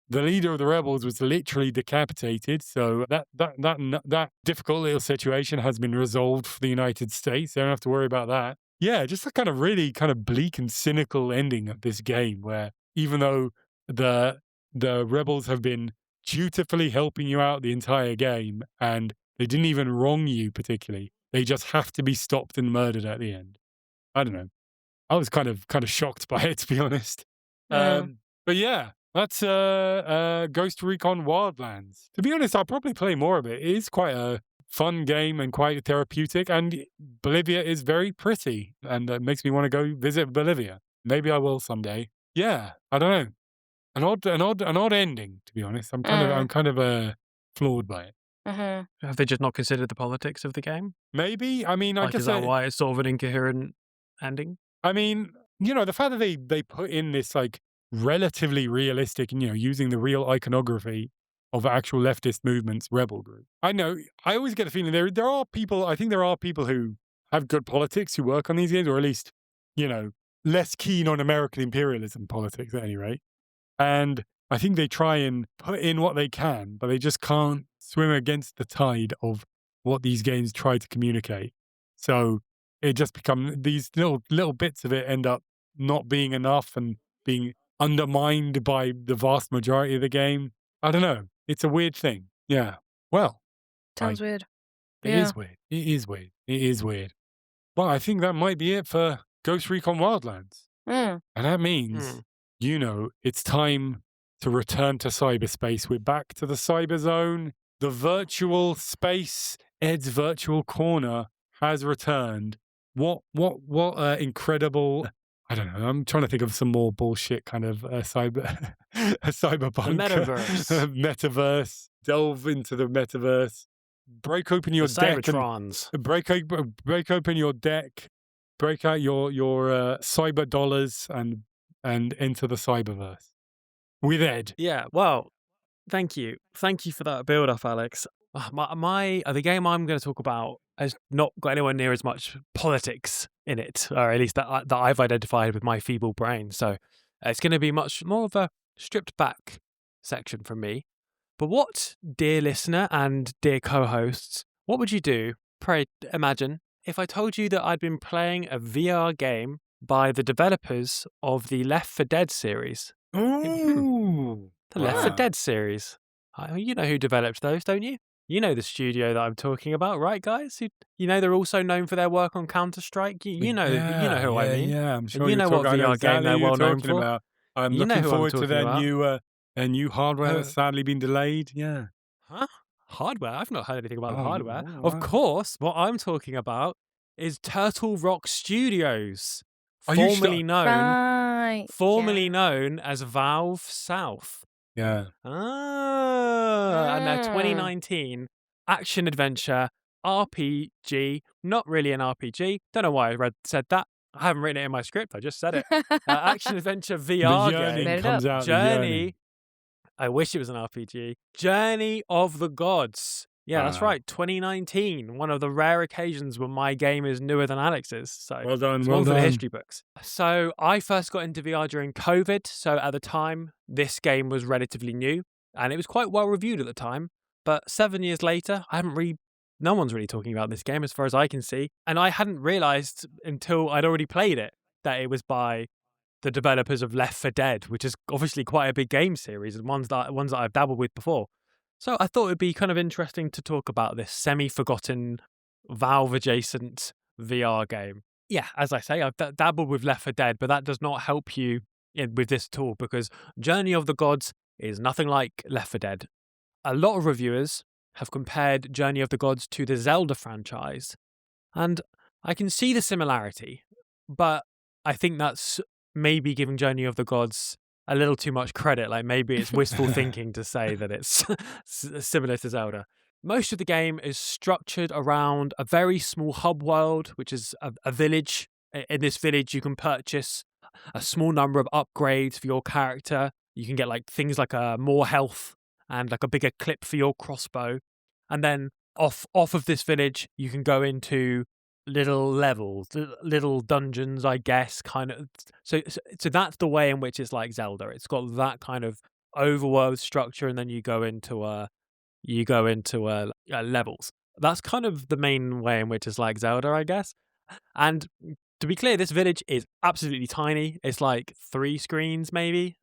The leader of the rebels was literally decapitated, so that difficult little situation has been resolved for the United States. They don't have to worry about that. Yeah, just a kind of really kind of bleak and cynical ending of this game, where even though the rebels have been dutifully helping you out the entire game, and they didn't even wrong you particularly, they just have to be stopped and murdered at the end. I don't know. I was kind of shocked by it, to be honest. But yeah. That's Ghost Recon Wildlands. To be honest, I'll probably play more of it. It is quite a fun game and quite therapeutic, and Bolivia is very pretty, and it makes me want to go visit Bolivia. Maybe I will someday. Yeah, I don't know. An odd ending, to be honest. I'm kind of floored by it. Have they just not considered the politics of the game? Maybe. I mean, is that why it's sort of an incoherent ending? I mean, the fact that they put in this like relatively realistic, using the real iconography of actual leftist movements, rebel group. I know, I always get a feeling there are people, I think there are people who have good politics who work on these games, or at least, less keen on American imperialism politics at any rate. And I think they try and put in what they can, but they just can't swim against the tide of what these games try to communicate. So it just becomes these little bits of it end up not being enough and being undermined by the vast majority of the game. I don't know. It's a weird thing. Yeah. Well, Sounds weird. It is weird. It is weird. It is weird. Well, I think that might be it for Ghost Recon Wildlands. Mm. And that means, it's time to return to cyberspace. We're back to the cyber zone. The virtual space, Ed's virtual corner has returned. What incredible... I don't know. I'm trying to think of some more bullshit kind of cyberpunk. Metaverse. Metaverse. Delve into the metaverse. Break open your deck. Cybertrons. Break open your deck. Break out your cyber dollars and enter the cyberverse with Ed. Yeah. Well, thank you. Thank you for that build up, Alex. The game I'm going to talk about has not got anywhere near as much politics in it, or at least that I've identified with my feeble brain. So it's going to be much more of a stripped back section from me. But what, dear listener and dear co-hosts, what would you do, pray imagine, if I told you that I'd been playing a VR game by the developers of the Left 4 Dead series? Ooh. The Left 4 Dead series. You know who developed those, don't you? You know the studio that I'm talking about, right, guys? You know they're also known for their work on Counter-Strike. You know who I mean. Yeah, I'm sure. You know what VR game they're well known for. About. I'm looking forward to their new hardware that's sadly been delayed. Yeah. Huh? Hardware? I've not heard anything about the hardware. Wow. Of course, what I'm talking about is Turtle Rock Studios, formerly known as Valve South. Yeah. And their 2019 action-adventure RPG, not really an RPG. Don't know why I said that. I haven't written it in my script. I just said it. Action-adventure VR game. Comes out. Journey. I wish it was an RPG. Journey of the Gods. Yeah, that's right. 2019. One of the rare occasions when my game is newer than Alex's. So well done. It's well one done. for the history books. So I first got into VR during COVID. So at the time, this game was relatively new. And it was quite well reviewed at the time. But 7 years later, no one's really talking about this game as far as I can see. And I hadn't realised until I'd already played it that it was by the developers of Left 4 Dead, which is obviously quite a big game series and ones that I've dabbled with before. So I thought it'd be kind of interesting to talk about this semi-forgotten Valve-adjacent VR game. Yeah, as I say, I've dabbled with Left 4 Dead, but that does not help you with this at all because Journey of the Gods is nothing like Left 4 Dead. A lot of reviewers have compared Journey of the Gods to the Zelda franchise, and I can see the similarity, but I think that's maybe giving Journey of the Gods a little too much credit. Like maybe it's wistful thinking to say that it's similar to Zelda. Most of the game is structured around a very small hub world, which is a village. In this village, you can purchase a small number of upgrades for your character. You can get like things like more health and like a bigger clip for your crossbow. And then off of this village, you can go into little levels, little dungeons, I guess, kind of. So that's the way in which it's like Zelda. It's got that kind of overworld structure, and then you go into levels. That's kind of the main way in which it's like Zelda, I guess. And to be clear, this village is absolutely tiny. It's like 3 screens, maybe.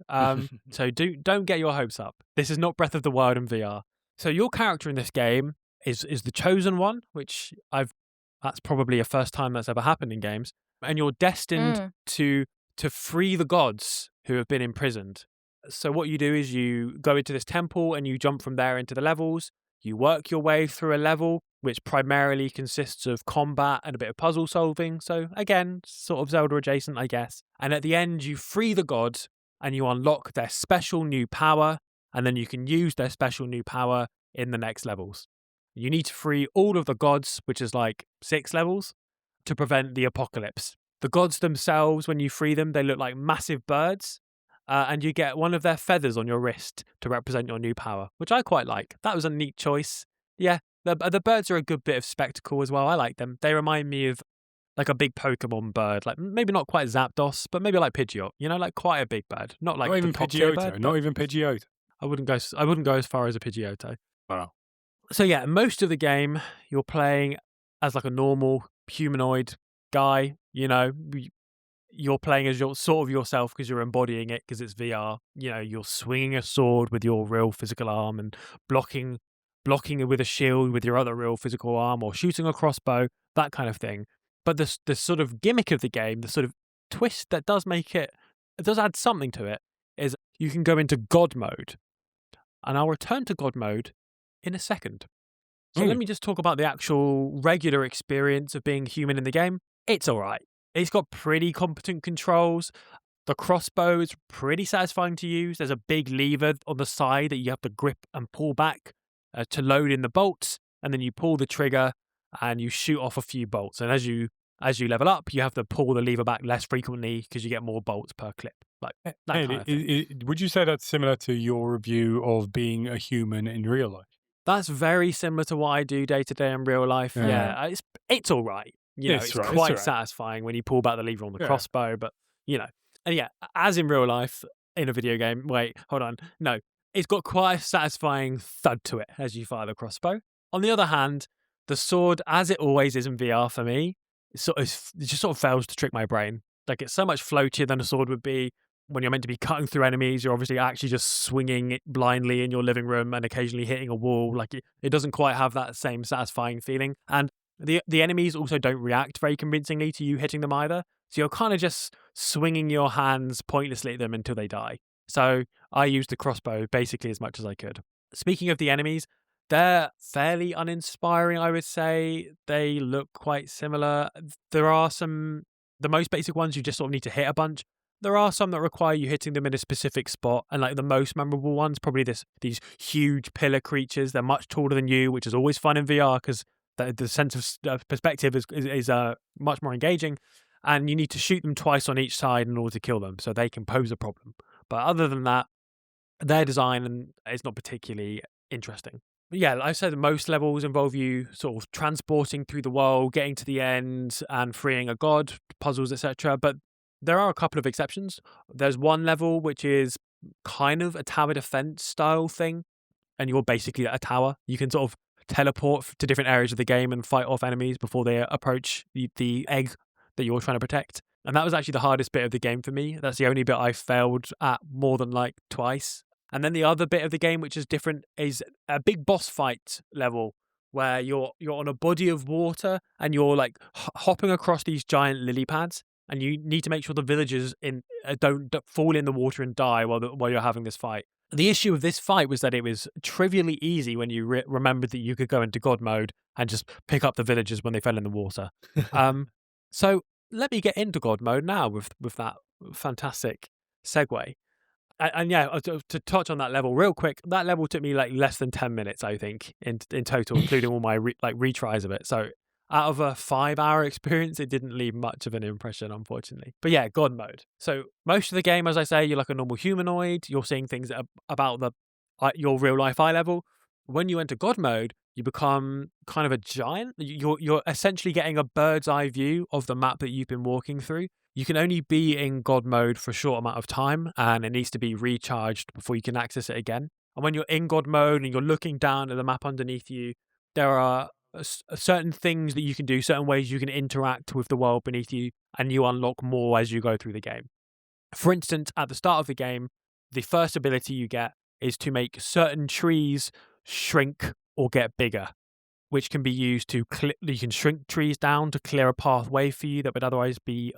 So don't get your hopes up. This is not Breath of the Wild in VR. So your character in this game is the chosen one, which that's probably a first time that's ever happened in games. And you're destined to free the gods who have been imprisoned. So what you do is you go into this temple and you jump from there into the levels. You work your way through a level, which primarily consists of combat and a bit of puzzle solving. So again, sort of Zelda adjacent, I guess. And at the end, you free the gods and you unlock their special new power. And then you can use their special new power in the next levels. You need to free all of the gods, which is like 6 levels, to prevent the apocalypse. The gods themselves, when you free them, they look like massive birds. And you get one of their feathers on your wrist to represent your new power, which I quite like. That was a neat choice. Yeah, the birds are a good bit of spectacle as well. I like them. They remind me of like a big Pokemon bird, like maybe not quite Zapdos, but maybe like Pidgeot, like quite a big bird, not like not the even top tier Pidgeotto. bird. Not even Pidgeotto. I wouldn't go as far as a Pidgeotto. Wow. So yeah, most of the game you're playing as like a normal humanoid guy. You're playing as your sort of yourself because you're embodying it because it's VR. You're swinging a sword with your real physical arm and blocking it with a shield with your other real physical arm, or shooting a crossbow, that kind of thing. But the sort of gimmick of the game, the sort of twist that does add something to it, is you can go into God mode. And I'll return to God mode in a second. So let me just talk about the actual regular experience of being human in the game. It's all right. It's got pretty competent controls. The crossbow is pretty satisfying to use. There's a big lever on the side that you have to grip and pull back to load in the bolts, and then you pull the trigger and you shoot off a few bolts. And as you level up, you have to pull the lever back less frequently because you get more bolts per clip. Like that kind of thing. Would you say that's similar to your review of being a human in real life? That's very similar to what I do day to day in real life. Yeah, it's all right. It's quite satisfying when you pull back the lever on the crossbow, but and yeah, as in real life in a video game. Wait, hold on. No, it's got quite a satisfying thud to it as you fire the crossbow. On the other hand, the sword, as it always is in VR for me, it just sort of fails to trick my brain. Like, it's so much floatier than a sword would be. When you're meant to be cutting through enemies, you're obviously actually just swinging it blindly in your living room and occasionally hitting a wall. Like, it doesn't quite have that same satisfying feeling. And the enemies also don't react very convincingly to you hitting them either. So you're kind of just swinging your hands pointlessly at them until they die. So I used the crossbow basically as much as I could. Speaking of the enemies, they're fairly uninspiring, I would say. They look quite similar. There are the most basic ones you just sort of need to hit a bunch. There are some that require you hitting them in a specific spot, and like the most memorable ones, probably these huge pillar creatures. They're much taller than you, which is always fun in VR because the sense of perspective is much more engaging, and you need to shoot them twice on each side in order to kill them, so they can pose a problem. But other than that, their design is not particularly interesting. But yeah, I said most levels involve you sort of transporting through the world, getting to the end, and freeing a god, puzzles, etc. But there are a couple of exceptions. There's one level which is kind of a tower defense style thing, and you're basically at a tower. You can sort of teleport to different areas of the game and fight off enemies before they approach the egg that you're trying to protect. And that was actually the hardest bit of the game for me. That's the only bit I failed at more than like twice. And then the other bit of the game, which is different, is a big boss fight level where you're on a body of water and you're like hopping across these giant lily pads. And you need to make sure the villagers don't fall in the water and die while you're having this fight. The issue of this fight was that it was trivially easy when you remembered that you could go into God mode and just pick up the villagers when they fell in the water. So let me get into God mode now with that fantastic segue. And yeah, to touch on that level real quick, that level took me like less than 10 minutes, I think, in total, including all my retries of it. So out of a 5-hour experience, it didn't leave much of an impression, unfortunately. But yeah, God mode. So most of the game, as I say, you're like a normal humanoid. You're seeing things about your real life eye level. When you enter God mode, you become kind of a giant. You're essentially getting a bird's eye view of the map that you've been walking through. You can only be in God mode for a short amount of time, and it needs to be recharged before you can access it again. And when you're in God mode and you're looking down at the map underneath you, there are certain things that you can do, certain ways you can interact with the world beneath you, and you unlock more as you go through the game. For instance, at the start of the game, the first ability you get is to make certain trees shrink or get bigger, which can be used to you can shrink trees down to clear a pathway for you that would otherwise be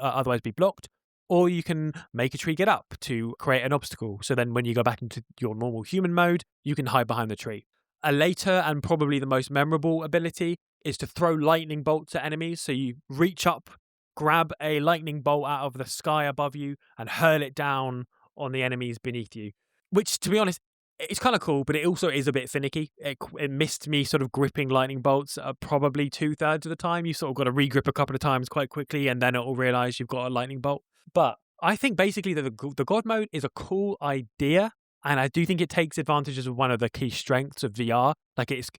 blocked, or you can make a tree get up to create an obstacle. So then when you go back into your normal human mode, you can hide behind the tree. A later and probably the most memorable ability is to throw lightning bolts at enemies. So you reach up, grab a lightning bolt out of the sky above you, and hurl it down on the enemies beneath you. Which, to be honest, it's kind of cool, but it also is a bit finicky. It missed me sort of gripping lightning bolts probably 2/3 of the time. You sort of got to re-grip a couple of times quite quickly, and then it'll realize you've got a lightning bolt. But I think basically that the God mode is a cool idea, And I do think it takes advantages of one of the key strengths of VR. Like it's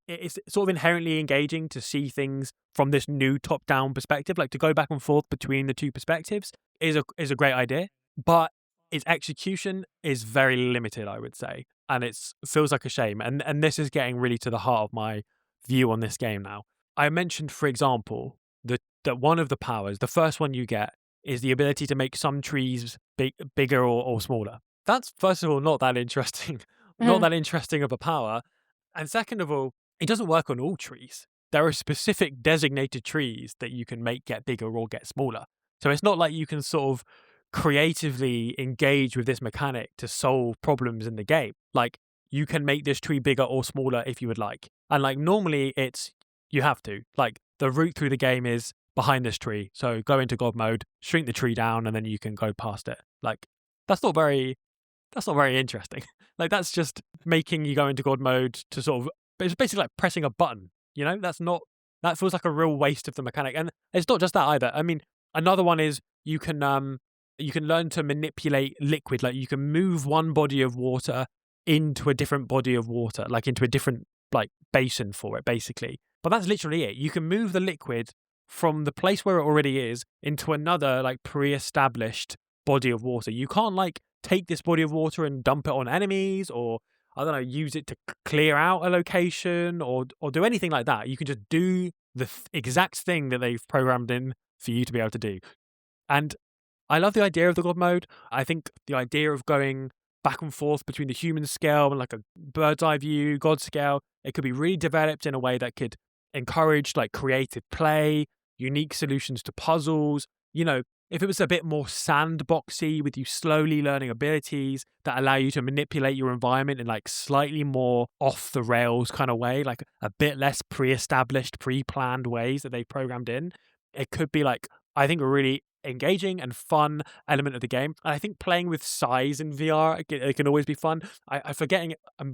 sort of inherently engaging to see things from this new top-down perspective. Like to go back and forth between the two perspectives is a great idea, but its execution is very limited, I would say, and it feels like a shame. And this is getting really to the heart of my view on this game now. I mentioned, for example, that one of the powers, the first one you get, is the ability to make some trees bigger or smaller. That's, first of all, not that interesting. Not that interesting of a power. And second of all, it doesn't work on all trees. There are specific designated trees that you can make get bigger or get smaller. So it's not like you can sort of creatively engage with this mechanic to solve problems in the game. Like, you can make this tree bigger or smaller if you would like. And like normally you have to. Like, the route through the game is behind this tree. So go into God mode, shrink the tree down, and then you can go past it. Like, that's not very interesting. Like, that's just making you go into God mode to sort of, it's basically like pressing a button, you know? That feels like a real waste of the mechanic. And it's not just that either. I mean, another one is you can learn to manipulate liquid. Like, you can move one body of water into a different body of water, like into a different like basin for it, basically. But that's literally it. You can move the liquid from the place where it already is into another like pre-established body of water. You can't like take this body of water and dump it on enemies, or I don't know, use it to clear out a location, or do anything like that. You can just do the exact thing that they've programmed in for you to be able to do. And I love the idea of the God mode. I think the idea of going back and forth between the human scale and like a bird's eye view, God scale, it could be really developed in a way that could encourage like creative play, unique solutions to puzzles. You know, if it was a bit more sandboxy with you slowly learning abilities that allow you to manipulate your environment in like slightly more off the rails kind of way, like a bit less pre-established, pre-planned ways that they've programmed in, it could be like, I think, a really engaging and fun element of the game. And I think playing with size in VR, it can always be fun. I'm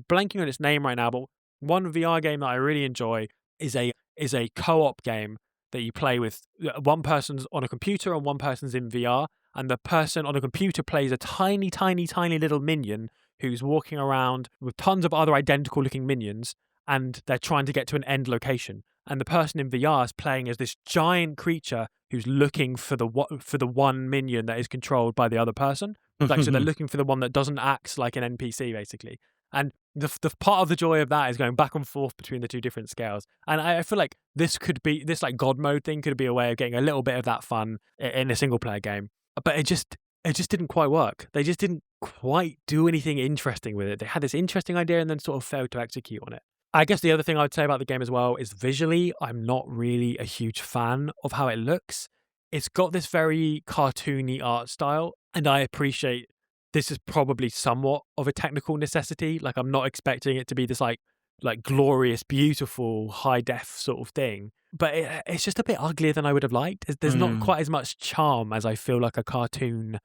blanking on its name right now, but one VR game that I really enjoy is a co-op game that you play with. One person's on a computer and one person's in VR, and the person on a computer plays a tiny, tiny, tiny little minion who's walking around with tons of other identical looking minions, and they're trying to get to an end location. And the person in VR is playing as this giant creature who's looking for the one minion that is controlled by the other person. Like, so they're looking for the one that doesn't act like an NPC, basically. And the part of the joy of that is going back and forth between the two different scales. And I feel like this like God mode thing could be a way of getting a little bit of that fun in a single player game. But it just didn't quite work. They just didn't quite do anything interesting with it. They had this interesting idea and then sort of failed to execute on it. I guess the other thing I would say about the game as well is visually, I'm not really a huge fan of how it looks. It's got this very cartoony art style, and I appreciate this is probably somewhat of a technical necessity. Like, I'm not expecting it to be this like glorious, beautiful, high def sort of thing. But it's just a bit uglier than I would have liked. There's not quite as much charm as I feel like a cartoon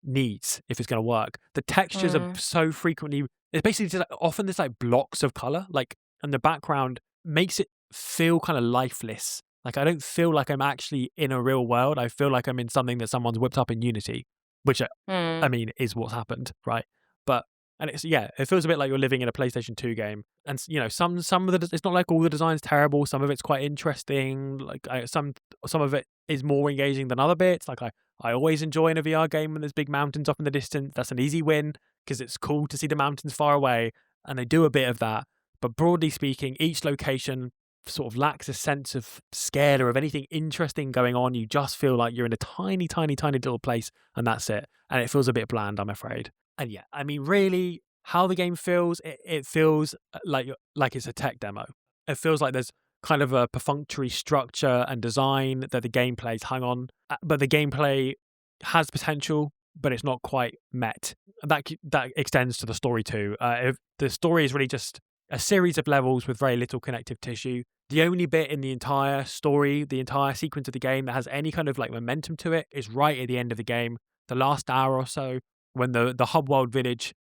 needs if it's going to work. The textures are so frequently, it's basically just like, often there's like blocks of color, like, and the background makes it feel kind of lifeless. Like, I don't feel like I'm actually in a real world. I feel like I'm in something that someone's whipped up in Unity, which I mean is what's happened, right? And it feels a bit like you're living in a PlayStation 2 game. And you know, some of it's not like all the design's terrible. Some of it's quite interesting. Like some of it is more engaging than other bits. Like I always enjoy in a VR game when there's big mountains off in the distance. That's an easy win because it's cool to see the mountains far away, and they do a bit of that. But broadly speaking, each location sort of lacks a sense of scale or of anything interesting going on. You just feel like you're in a tiny, tiny, tiny little place, and that's it. And it feels a bit bland, I'm afraid. And yeah, I mean, really, how the game feels, it feels like it's a tech demo. It feels like there's kind of a perfunctory structure and design that the gameplay's hung on. But the gameplay has potential, but it's not quite met. That extends to the story too. If the story is really just a series of levels with very little connective tissue. The only bit in the entire story, the entire sequence of the game that has any kind of like momentum to it is right at the end of the game, the last hour or so, when the hub world village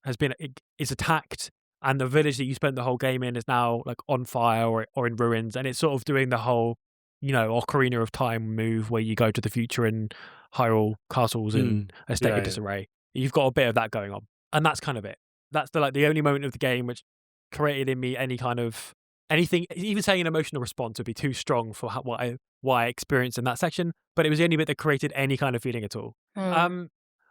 is attacked, and the village that you spent the whole game in is now like on fire or in ruins, and it's sort of doing the whole, you know, Ocarina of Time move where you go to the future and Hyrule castles in a state of disarray. You've got a bit of that going on, and that's kind of it. that's the only moment of the game which created in me any kind of anything. Even saying an emotional response would be too strong for what I experienced in that section. But it was the only bit that created any kind of feeling at all. Mm.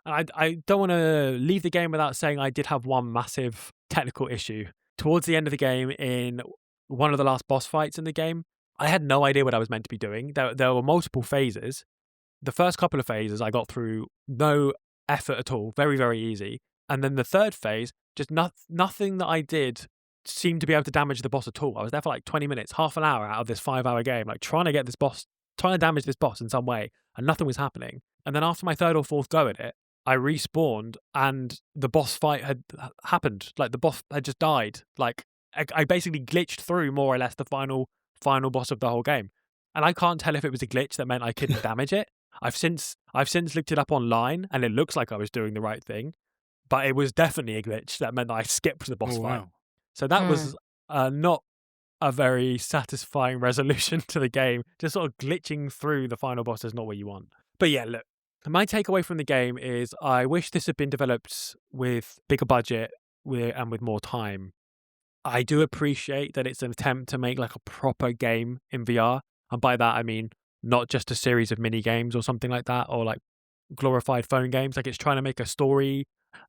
I don't want to leave the game without saying I did have one massive technical issue towards the end of the game. In one of the last boss fights in the game, I had no idea what I was meant to be doing. There were multiple phases. The first couple of phases I got through no effort at all, very, very easy. And then the third phase, just nothing that I did seemed to be able to damage the boss at all. I was there for like 20 minutes, half an hour out of this 5-hour game, like trying to damage this boss in some way, and nothing was happening. And then after my third or fourth go at it, I respawned and the boss fight had happened. Like the boss had just died. Like I basically glitched through more or less the final boss of the whole game. And I can't tell if it was a glitch that meant I couldn't damage it. I've since looked it up online and it looks like I was doing the right thing, but it was definitely a glitch that meant that I skipped the boss fight. Wow. So that was not a very satisfying resolution to the game. Just sort of glitching through the final boss is not what you want. But yeah, look, my takeaway from the game is I wish this had been developed with bigger budget and with more time. I do appreciate that it's an attempt to make like a proper game in VR. And by that, I mean not just a series of mini games or something like that, or like glorified phone games. Like it's trying to make a story,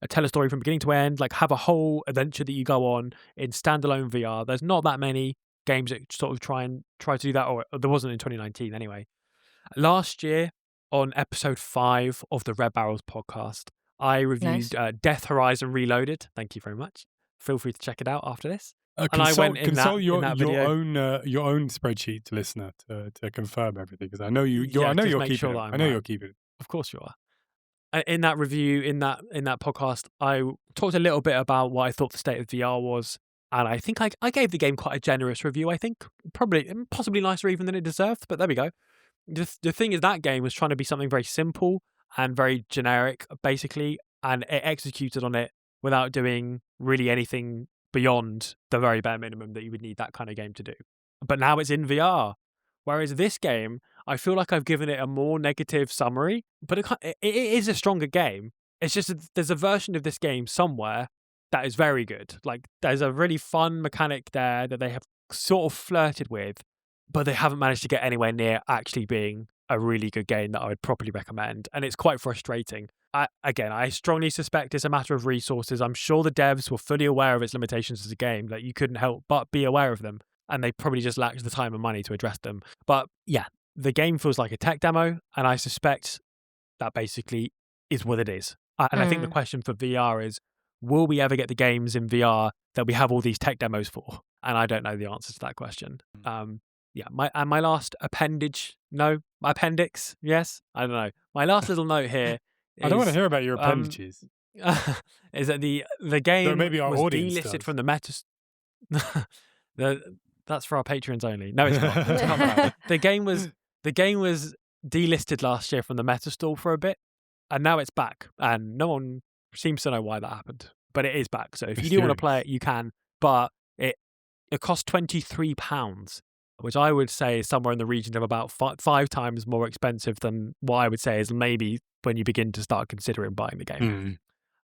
tell a story from beginning to end, like have a whole adventure that you go on in standalone VR. There's not that many games that sort of try to do that, or there wasn't in 2019 anyway. Last year, on episode 5 of the Red Barrels podcast, I reviewed Death Horizon Reloaded. Thank you very much. Feel free to check it out after this. Consult your own spreadsheet, listener, to confirm everything, because I know you're keeping it. I know you're keeping it. Of course you are. In that review, in that podcast, I talked a little bit about what I thought the state of VR was, and I think I gave the game quite a generous review. I think possibly nicer even than it deserved, but there we go. The thing is, that game was trying to be something very simple and very generic, basically, and it executed on it without doing really anything beyond the very bare minimum that you would need that kind of game to do. But now it's in VR. Whereas this game, I feel like I've given it a more negative summary, but it is a stronger game. It's just there's a version of this game somewhere that is very good. Like there's a really fun mechanic there that they have sort of flirted with, but they haven't managed to get anywhere near actually being a really good game that I would properly recommend. And it's quite frustrating. I strongly suspect it's a matter of resources. I'm sure the devs were fully aware of its limitations as a game, that you couldn't help but be aware of them. And they probably just lacked the time and money to address them. But yeah, the game feels like a tech demo. And I suspect that basically is what it is. And I think the question for VR is, will we ever get the games in VR that we have all these tech demos for? And I don't know the answer to that question. Yeah, my last appendix, yes? I don't know. My last little note here I don't want to hear about your appendages. Is that the game maybe our was audience delisted does. from the meta... That's for our patrons only. No, it's not. It's not that. The game was delisted last year from the meta store for a bit, and now it's back. And no one seems to know why that happened, but it is back. So if you do want to play it, you can. But it costs £23, which I would say is somewhere in the region of about 5 times more expensive than what I would say is maybe when you begin to start considering buying the game.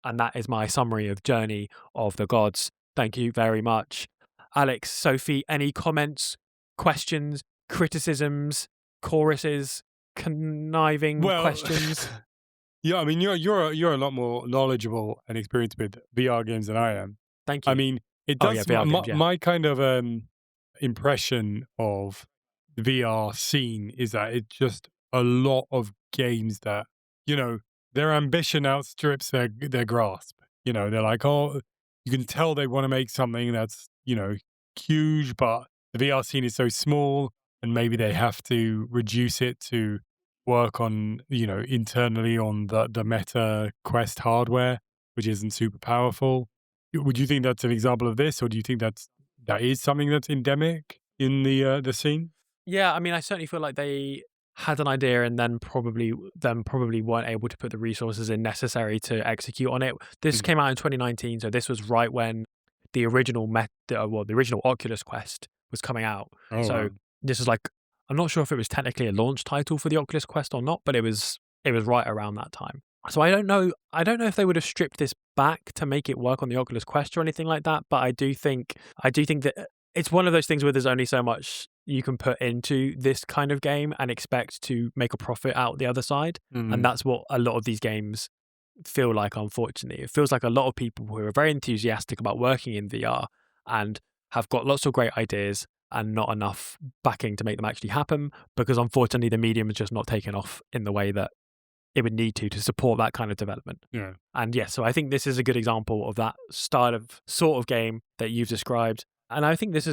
And that is my summary of Journey of the Gods. Thank you very much. Alex, Sophie, any comments, questions, criticisms, choruses, conniving questions? Yeah, I mean, you're a lot more knowledgeable and experienced with VR games than I am. Thank you. I mean, it does. VR games, my kind of impression of the VR scene is that it's just a lot of games that, their ambition outstrips their grasp. They're like, oh, you can tell they want to make something that's, huge, but the VR scene is so small, and maybe they have to reduce it to work on, internally on the Meta Quest hardware, which isn't super powerful. Would you think that's an example of this, or do you think that is something that's endemic in the scene? Yeah, I mean, I certainly feel like they had an idea and then probably weren't able to put the resources in necessary to execute on it. This came out in 2019, so this was right when the original the original Oculus Quest was coming out. This is like, I'm not sure if it was technically a launch title for the Oculus Quest or not, but it was right around that time. So I don't know if they would have stripped this back to make it work on the Oculus Quest or anything like that, but I do think that it's one of those things where there's only so much you can put into this kind of game and expect to make a profit out the other side. And that's what a lot of these games feel like, unfortunately. It feels like a lot of people who are very enthusiastic about working in VR and have got lots of great ideas and not enough backing to make them actually happen, because unfortunately the medium is just not taken off in the way that it would need to support that kind of development. Yeah. And yeah, so I think this is a good example of that sort of game that you've described. And I think this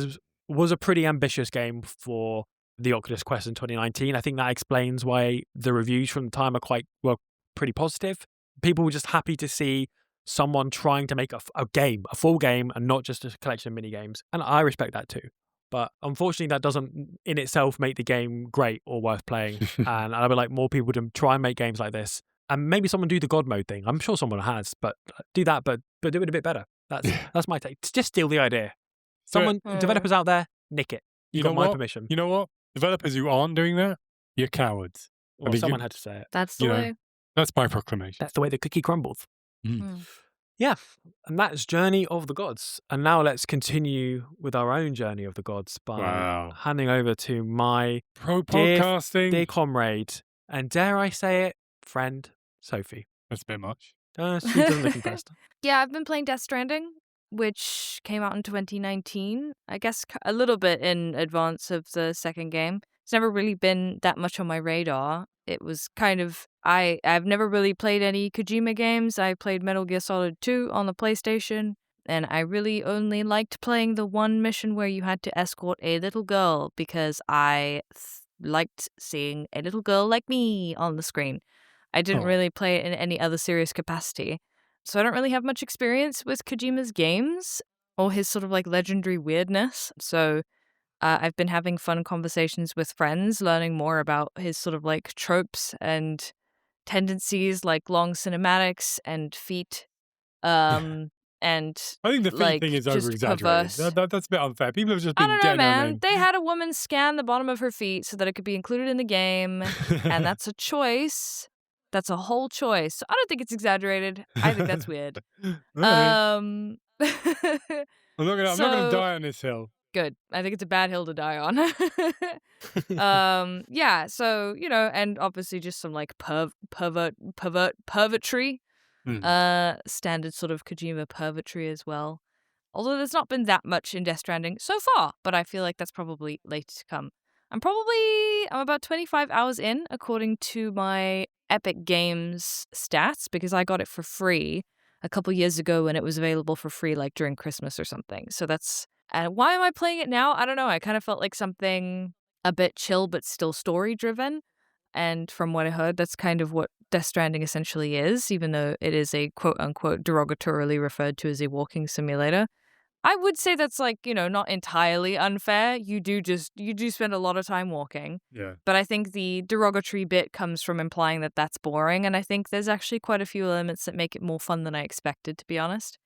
was a pretty ambitious game for the Oculus Quest in 2019. I think that explains why the reviews from the time were pretty positive. People were just happy to see someone trying to make a full game, and not just a collection of mini games. And I respect that too. But unfortunately, that doesn't in itself make the game great or worth playing. And I would like more people to try and make games like this. And maybe someone do the God mode thing. I'm sure someone has, but do that, but do it a bit better. That's my take. Just steal the idea. Developers out there, nick it. You got my permission. You know what? Developers who aren't doing that, you're cowards. Well, someone had to say it. That's the way. That's my proclamation. That's the way the cookie crumbles. Yeah, and that's Journey of the Gods. And now let's continue with our own Journey of the Gods by handing over to my podcasting dear comrade, and dare I say it, friend, Sophie. That's a bit much. She doesn't look impressed. Yeah, I've been playing Death Stranding, which came out in 2019. I guess a little bit in advance of the second game. It's never really been that much on my radar. It was kind of... I've never really played any Kojima games. I played Metal Gear Solid 2 on the PlayStation, and I really only liked playing the one mission where you had to escort a little girl, because I liked seeing a little girl like me on the screen. I didn't really play it in any other serious capacity. So I don't really have much experience with Kojima's games or his sort of like legendary weirdness. So I've been having fun conversations with friends, learning more about his sort of like tropes and tendencies, like long cinematics and feet. And I think the feet like, thing is just over-exaggerated. That's a bit unfair. People have just been I don't know, getting man. They had a woman scan the bottom of her feet so that it could be included in the game, and that's a choice. That's a whole choice. So I don't think it's exaggerated. I think that's weird. I'm not gonna die on this hill. Good. I think it's a bad hill to die on. Yeah, so, and obviously just some like pervertry. Standard sort of Kojima pervertry as well. Although there's not been that much in Death Stranding so far, but I feel like that's probably later to come. I'm about 25 hours in, according to my Epic Games stats, because I got it for free a couple years ago when it was available for free, like during Christmas or something. So that's... And why am I playing it now? I don't know. I kind of felt like something a bit chill but still story-driven. And from what I heard, that's kind of what Death Stranding essentially is, even though it is a quote-unquote derogatorily referred to as a walking simulator. I would say that's like, not entirely unfair. You do spend a lot of time walking. Yeah. But I think the derogatory bit comes from implying that that's boring. And I think there's actually quite a few elements that make it more fun than I expected, to be honest.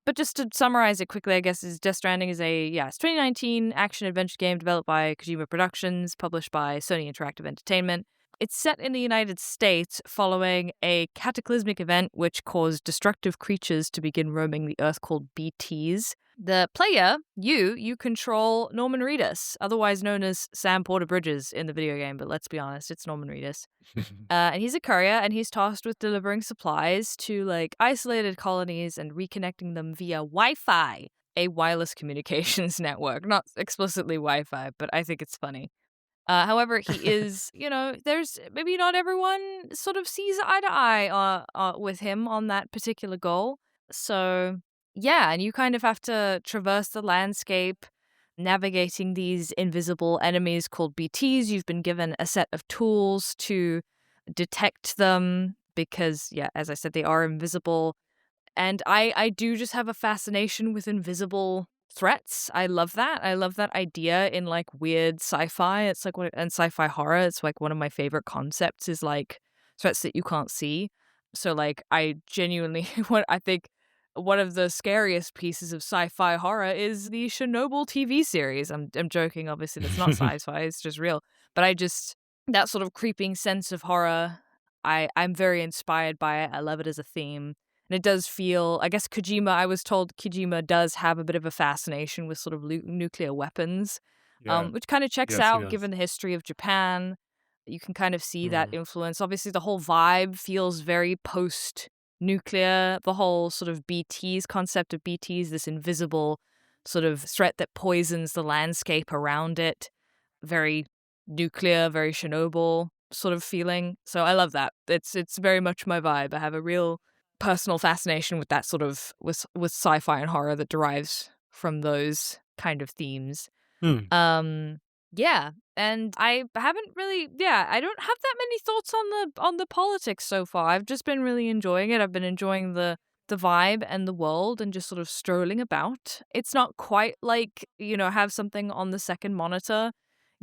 But just to summarize it quickly, I guess, Death Stranding is it's 2019 action-adventure game developed by Kojima Productions, published by Sony Interactive Entertainment. It's set in the United States following a cataclysmic event which caused destructive creatures to begin roaming the Earth called BTs. The player, you control Norman Reedus, otherwise known as Sam Porter Bridges in the video game, but let's be honest, it's Norman Reedus. And he's a courier, and he's tasked with delivering supplies to like isolated colonies and reconnecting them via Wi-Fi, a wireless communications network. Not explicitly Wi-Fi, but I think it's funny. However, he is, there's maybe not everyone sort of sees eye to eye with him on that particular goal. So, yeah, and you kind of have to traverse the landscape, navigating these invisible enemies called BTs. You've been given a set of tools to detect them because, yeah, as I said, they are invisible. And I do just have a fascination with invisible threats. I love that. I love that idea in like weird sci-fi. It's like and sci-fi horror. It's like one of my favorite concepts is like threats that you can't see. So like I genuinely I think one of the scariest pieces of sci-fi horror is the Chernobyl TV series. I'm joking, obviously that's not sci-fi, it's just real. But that sort of creeping sense of horror I'm very inspired by it. I love it as a theme. And it does feel, I guess I was told Kojima does have a bit of a fascination with sort of nuclear weapons, which kind of checks out given the history of Japan. You can kind of see that influence. Obviously, the whole vibe feels very post-nuclear. The whole sort of concept of BTs, this invisible sort of threat that poisons the landscape around it. Very nuclear, very Chernobyl sort of feeling. So I love that. It's very much my vibe. I have a real personal fascination with that sort of with sci-fi and horror that derives from those kind of themes. Yeah, and I haven't really, I don't have that many thoughts on the politics so far. I've just been really enjoying it. I've been enjoying the vibe and the world and just sort of strolling about. It's not quite like, have something on the second monitor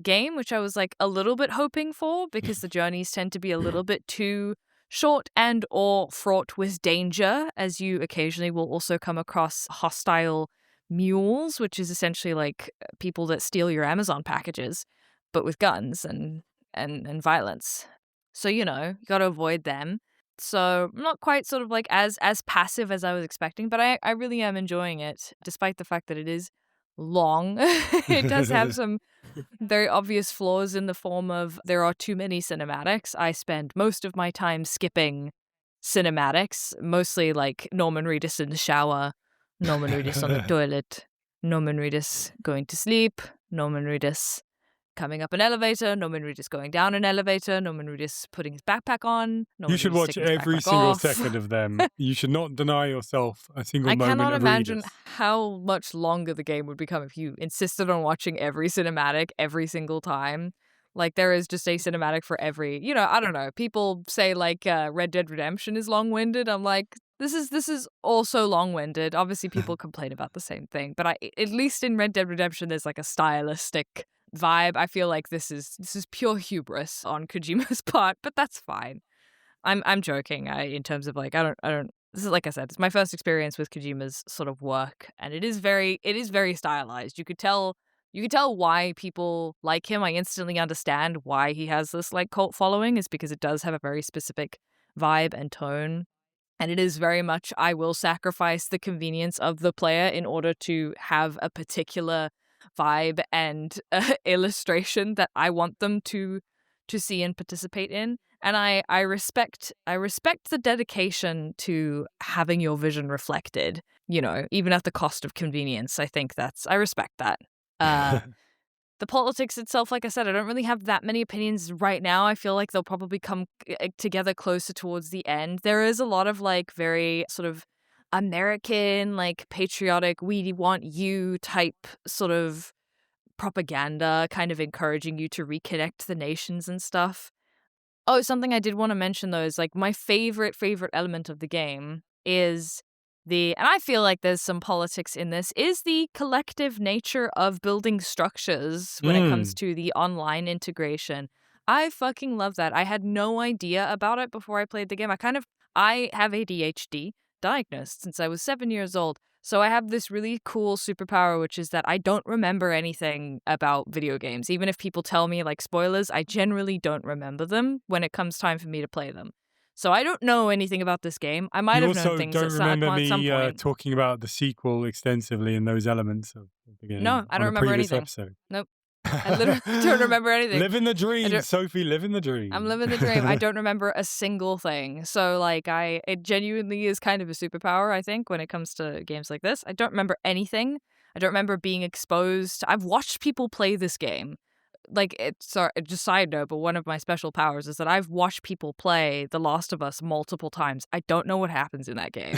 game, which I was like a little bit hoping for, because the journeys tend to be a little bit too short and or fraught with danger, as you occasionally will also come across hostile mules, which is essentially like people that steal your Amazon packages, but with guns and violence. So, you got to avoid them. So I'm not quite sort of like as passive as I was expecting, but I really am enjoying it, despite the fact that it is long. It does have some very obvious flaws in the form of there are too many cinematics. I spend most of my time skipping cinematics, mostly like Norman Reedus in the shower, Norman Reedus on the toilet, Norman Reedus going to sleep, Norman Reedus coming up an elevator, Norman Reedus going down an elevator, Norman Reedus putting his backpack on. You should watch every single second of them. You should not deny yourself a single moment of I cannot imagine Reedus. how much longer the game would become if you insisted on watching every cinematic every single time. Like, there is just a cinematic for every, I don't know. People say, like, Red Dead Redemption is long-winded. I'm like, this is also long-winded. Obviously, people complain about the same thing. But at least in Red Dead Redemption, there's, like, a stylistic vibe. I feel like this is pure hubris on Kojima's part, but that's fine. I'm joking. In terms of, like, I don't. This is, like I said, it's my first experience with Kojima's sort of work, and it is very stylized. You could tell why people like him. I instantly understand why he has this like cult following, is because it does have a very specific vibe and tone. And it is very much, I will sacrifice the convenience of the player in order to have a particular vibe and illustration that I want them to see and participate in. And I respect the dedication to having your vision reflected, even at the cost of convenience. I respect that. The politics itself, like I said, I don't really have that many opinions right now. I feel like they'll probably come together closer towards the end. There is a lot of like very sort of American, like patriotic, we want you type sort of propaganda, kind of encouraging you to reconnect the nations and stuff. Oh, something I did want to mention though is like my favorite element of the game is and I feel like there's some politics in this, is the collective nature of building structures when it comes to the online integration. I fucking love that. I had no idea about it before I played the game. I have ADHD, diagnosed since I was 7 years old. So I have this really cool superpower, which is that I don't remember anything about video games. Even if people tell me like spoilers, I generally don't remember them when it comes time for me to play them. So I don't know anything about this game. I might have known things at some point. You also don't remember me talking about the sequel extensively in those elements of the beginning. No, I don't remember anything. Episode. Nope. I literally don't remember anything. Living the dream, Sophie, living the dream. I'm living the dream. I don't remember a single thing. So like it genuinely is kind of a superpower, I think, when it comes to games like this. I don't remember anything. I don't remember being exposed. I've watched people play this game. Like, just side note, but one of my special powers is that I've watched people play The Last of Us multiple times. I don't know what happens in that game.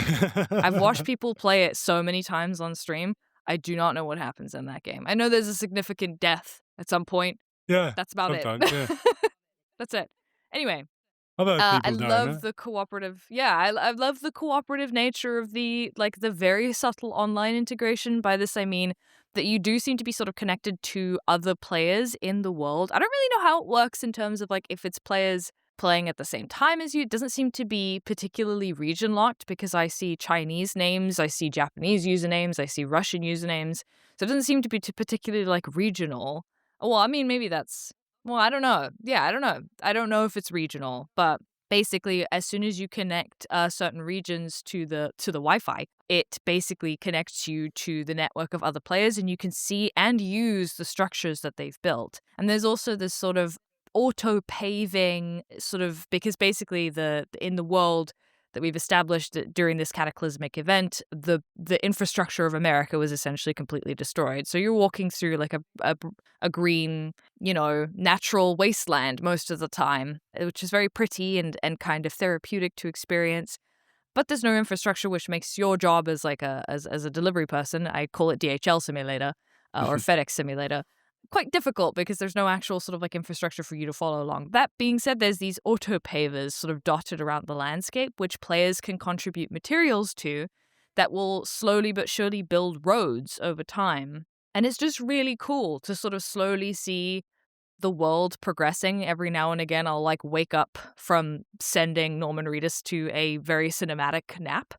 I've watched people play it so many times on stream. I do not know what happens in that game. I know there's a significant death at some point. Yeah. That's about sometimes, it. Yeah. That's it. Anyway. I love the cooperative. Yeah, I love the cooperative nature of the very subtle online integration. By this, I mean that you do seem to be sort of connected to other players in the world. I don't really know how it works in terms of like if it's players playing at the same time as you. It doesn't seem to be particularly region locked, because I see Chinese names, I see Japanese usernames, I see Russian usernames. So it doesn't seem to be particularly like regional. Well, I mean, maybe that's... Well, I don't know. Yeah, I don't know. I don't know if it's regional, but basically, as soon as you connect certain regions to the Wi-Fi, it basically connects you to the network of other players, and you can see and use the structures that they've built. And there's also this sort of auto paving sort of, because basically in the world that we've established during this cataclysmic event, the infrastructure of America was essentially completely destroyed. So you're walking through like a green, natural wasteland most of the time, which is very pretty and kind of therapeutic to experience. But there's no infrastructure, which makes your job as like as a delivery person, I call it DHL simulator or FedEx simulator, quite difficult because there's no actual sort of like infrastructure for you to follow along. That being said, there's these auto pavers sort of dotted around the landscape, which players can contribute materials to that will slowly but surely build roads over time. And it's just really cool to sort of slowly see the world progressing. Every now and again, I'll like wake up from sending Norman Reedus to a very cinematic nap.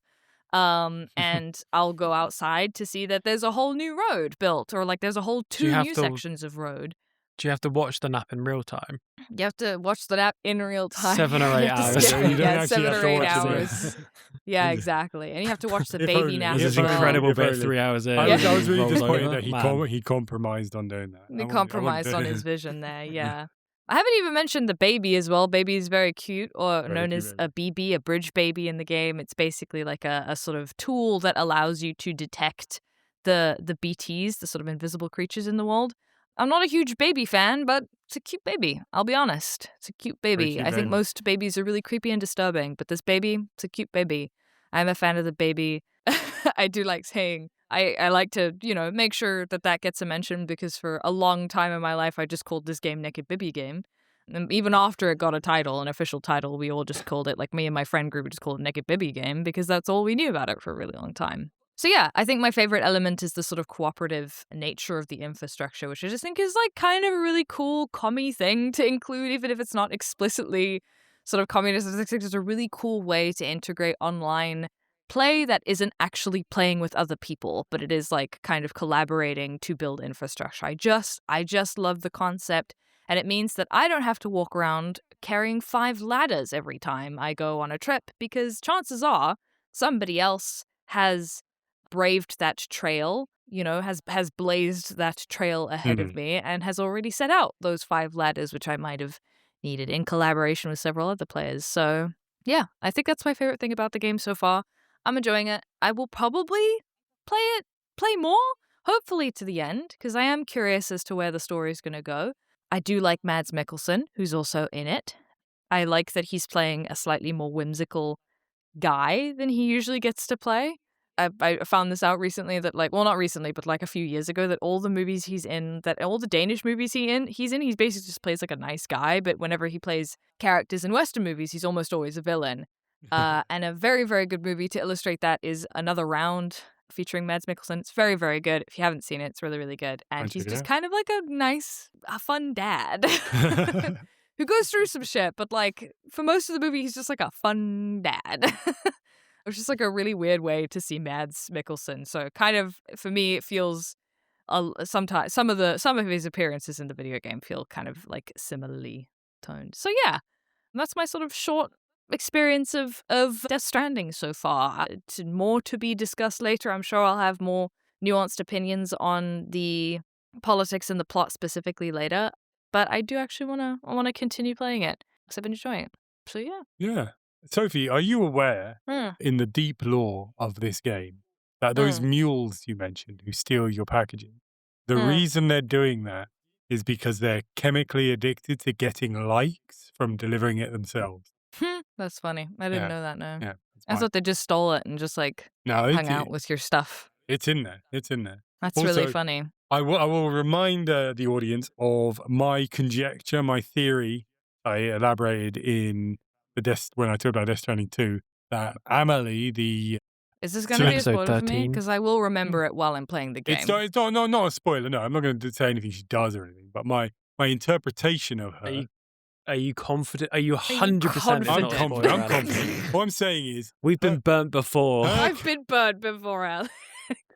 And I'll go outside to see that there's a whole new road built, or like there's a whole two new sections of road. Do you have to watch the nap in real time? You have to watch the nap in real time. 7 or 8 hours. You don't actually 7 have or to 8 watch hours. Yeah, exactly. And you have to watch the If baby only. nap This If is as well. incredible If bit only. 3 hours in. I was really rolls disappointed over. that Man. he compromised on doing that. He compromised on his vision there, yeah. I haven't even mentioned the baby as well. Baby is very cute, or Very known cute as a BB, a bridge baby in the game. It's basically like a sort of tool that allows you to detect the BTs, the sort of invisible creatures in the world. I'm not a huge baby fan, but it's a cute baby. I'll be honest. It's a cute baby. cute I think baby. most babies are really creepy and disturbing, but this baby, it's a cute baby. I'm a fan of the baby. I do like saying, I like to, make sure that gets a mention, because for a long time in my life, I just called this game Naked Bibi Game. And even after it got a title, an official title, we all just called it, like me and my friend group just called it Naked Bibi Game, because that's all we knew about it for a really long time. So yeah, I think my favorite element is the sort of cooperative nature of the infrastructure, which I just think is like kind of a really cool commie thing to include, even if it's not explicitly sort of communist. I think it's a really cool way to integrate online play that isn't actually playing with other people, but it is like kind of collaborating to build infrastructure. I just love the concept, and it means that I don't have to walk around carrying 5 ladders every time I go on a trip, because chances are somebody else has braved that trail, has blazed that trail ahead of me and has already set out those 5 ladders, which I might have needed in collaboration with several other players. So yeah, I think that's my favorite thing about the game so far. I'm enjoying it. I will probably play more, hopefully to the end, because I am curious as to where the story is going to go. I do like Mads Mikkelsen, who's also in it. I like that he's playing a slightly more whimsical guy than he usually gets to play. I found this out recently that not recently, but like a few years ago, that all the movies he's in, that all the Danish movies he's in, he basically just plays like a nice guy. But whenever he plays characters in Western movies, he's almost always a villain. And a very, very good movie to illustrate that is Another Round, featuring Mads Mikkelsen. It's very, very good. If you haven't seen it, it's really, really good. And he's just kind of like a fun dad who goes through some shit. But like for most of the movie, he's just like a fun dad. It's just like a really weird way to see Mads Mikkelsen. So kind of, for me, it feels sometimes some of his appearances in the video game feel kind of like similarly toned. So yeah, that's my sort of short experience of Death Stranding so far. More to be discussed later. I'm sure I'll have more nuanced opinions on the politics and the plot specifically later. But I do actually want to continue playing it because I've been enjoying it. So yeah. Yeah. Sophie, are you aware in the deep lore of this game that those mules you mentioned who steal your packaging, the reason they're doing that is because they're chemically addicted to getting likes from delivering it themselves? That's funny. I didn't know that, no. Yeah. I thought they just stole it and just hung out with your stuff. It's in there. It's in there. That's Also, really funny. I will remind the audience of my conjecture, my theory I elaborated in when I talked about Death Stranding 2, that Amelie, Is this going to be a Episode spoiler for me? 13. Because I will remember it while I'm playing the game. it's not a spoiler, no, I'm not going to say anything she does or anything, but my interpretation of her... Are you confident? Are you 100% confident? I'm not a confident. spoiler, I'm Alex? confident. What I'm saying is, We've been burnt before. I've been burned before, Alex.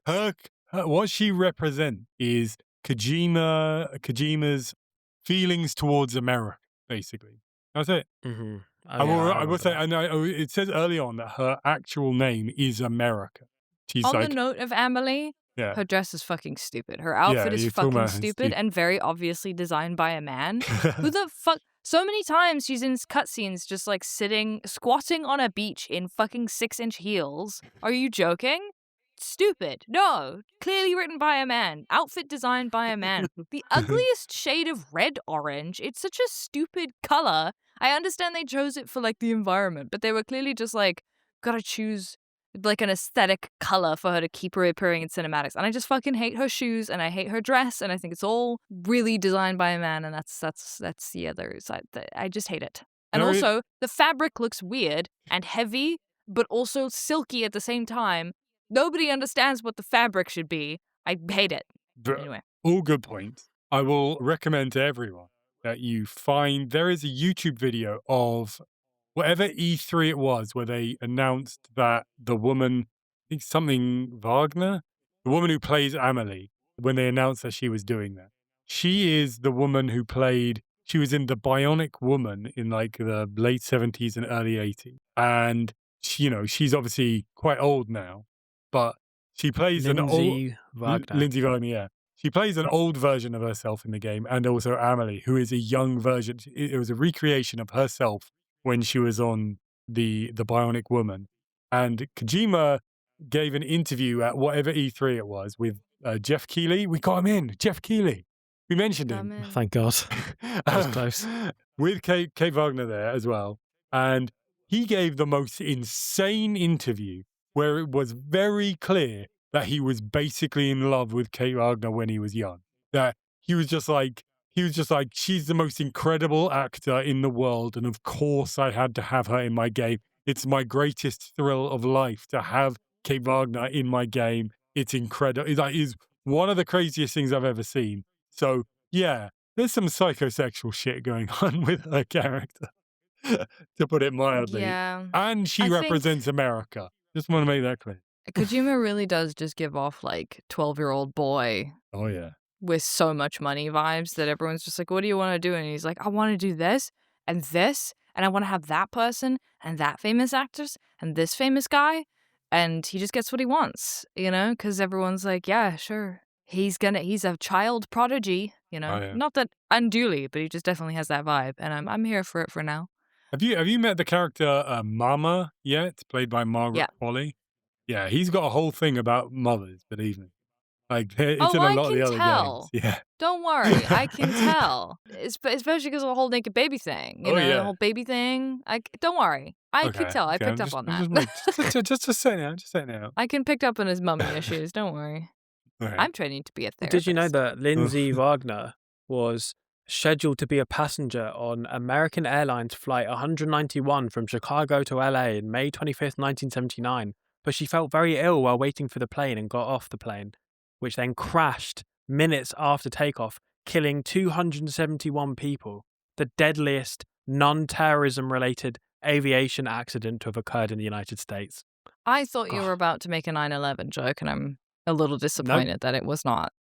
her what she represents is Kojima's feelings towards America, basically. That's it. Mm-hmm. I will say, I know it says early on that her actual name is America. She's On like, the note of Amelie, yeah, her dress is fucking stupid. Her outfit is you're talking fucking about stupid and very obviously designed by a man. Who the fuck? So many times she's in cutscenes just like squatting on a beach in fucking 6-inch heels. Are you joking? Stupid. No. Clearly written by a man. Outfit designed by a man. The ugliest shade of red orange. It's such a stupid color. I understand they chose it for like the environment, but they were clearly just like, gotta choose like an aesthetic color for her to keep her appearing in cinematics. And I just fucking hate her shoes and I hate her dress and I think it's all really designed by a man and that's the other side. I just hate it. And also, the fabric looks weird and heavy, but also silky at the same time. Nobody understands what the fabric should be. I hate it. Anyway. All good points. I will recommend to everyone that you find, there is a YouTube video of whatever E3 it was, where they announced that the woman, I think something Wagner, the woman who plays Amelie, when they announced that she was doing that, she is the woman who she was in The Bionic Woman in like the late 70s and early 80s. And she, she's obviously quite old now, but she plays Lindsay Wagner. Lindsay Wagner, yeah. She plays an old version of herself in the game, and also Amelie, who is a young version. It was a recreation of herself when she was on the Bionic Woman. And Kojima gave an interview at whatever E3 it was with Jeff Keighley. We got him in, Jeff Keighley. We mentioned him. Thank God. That was close. With Kate Wagner there as well. And he gave the most insane interview where it was very clear that he was basically in love with Kate Wagner when he was young. That he was just like, she's the most incredible actor in the world, and of course I had to have her in my game. It's my greatest thrill of life to have Kate Wagner in my game. It's incredible. It is one of the craziest things I've ever seen. So, yeah, there's some psychosexual shit going on with her character, to put it mildly. Yeah. And she represents America. Just want to make that clear. Kojima really does just give off like 12-year-old boy. Oh, yeah. With so much money vibes that everyone's just like, what do you want to do? And he's like, I want to do this, and I want to have that person and that famous actress and this famous guy. And he just gets what he wants, because everyone's like, yeah, sure. He's a child prodigy, Oh, yeah. Not that unduly, but he just definitely has that vibe. And I'm here for it for now. Have you met the character Mama yet, played by Margaret Qualley? Yeah, he's got a whole thing about mothers, believe me. Like, it's in a lot of the other games. Yeah. Don't worry, I can tell. Especially because of the whole naked baby thing. The whole baby thing. Don't worry, I can tell. I picked up on that. Just say it now. I can pick up on his mummy issues. Don't worry. Right. I'm training to be a therapist. Did you know that Lindsay Wagner was scheduled to be a passenger on American Airlines Flight 191 from Chicago to LA in May 25th, 1979, but she felt very ill while waiting for the plane and got off the plane, which then crashed minutes after takeoff, killing 271 people, the deadliest non-terrorism-related aviation accident to have occurred in the United States. I thought you were about to make a 9/11 joke, and I'm a little disappointed that it was not.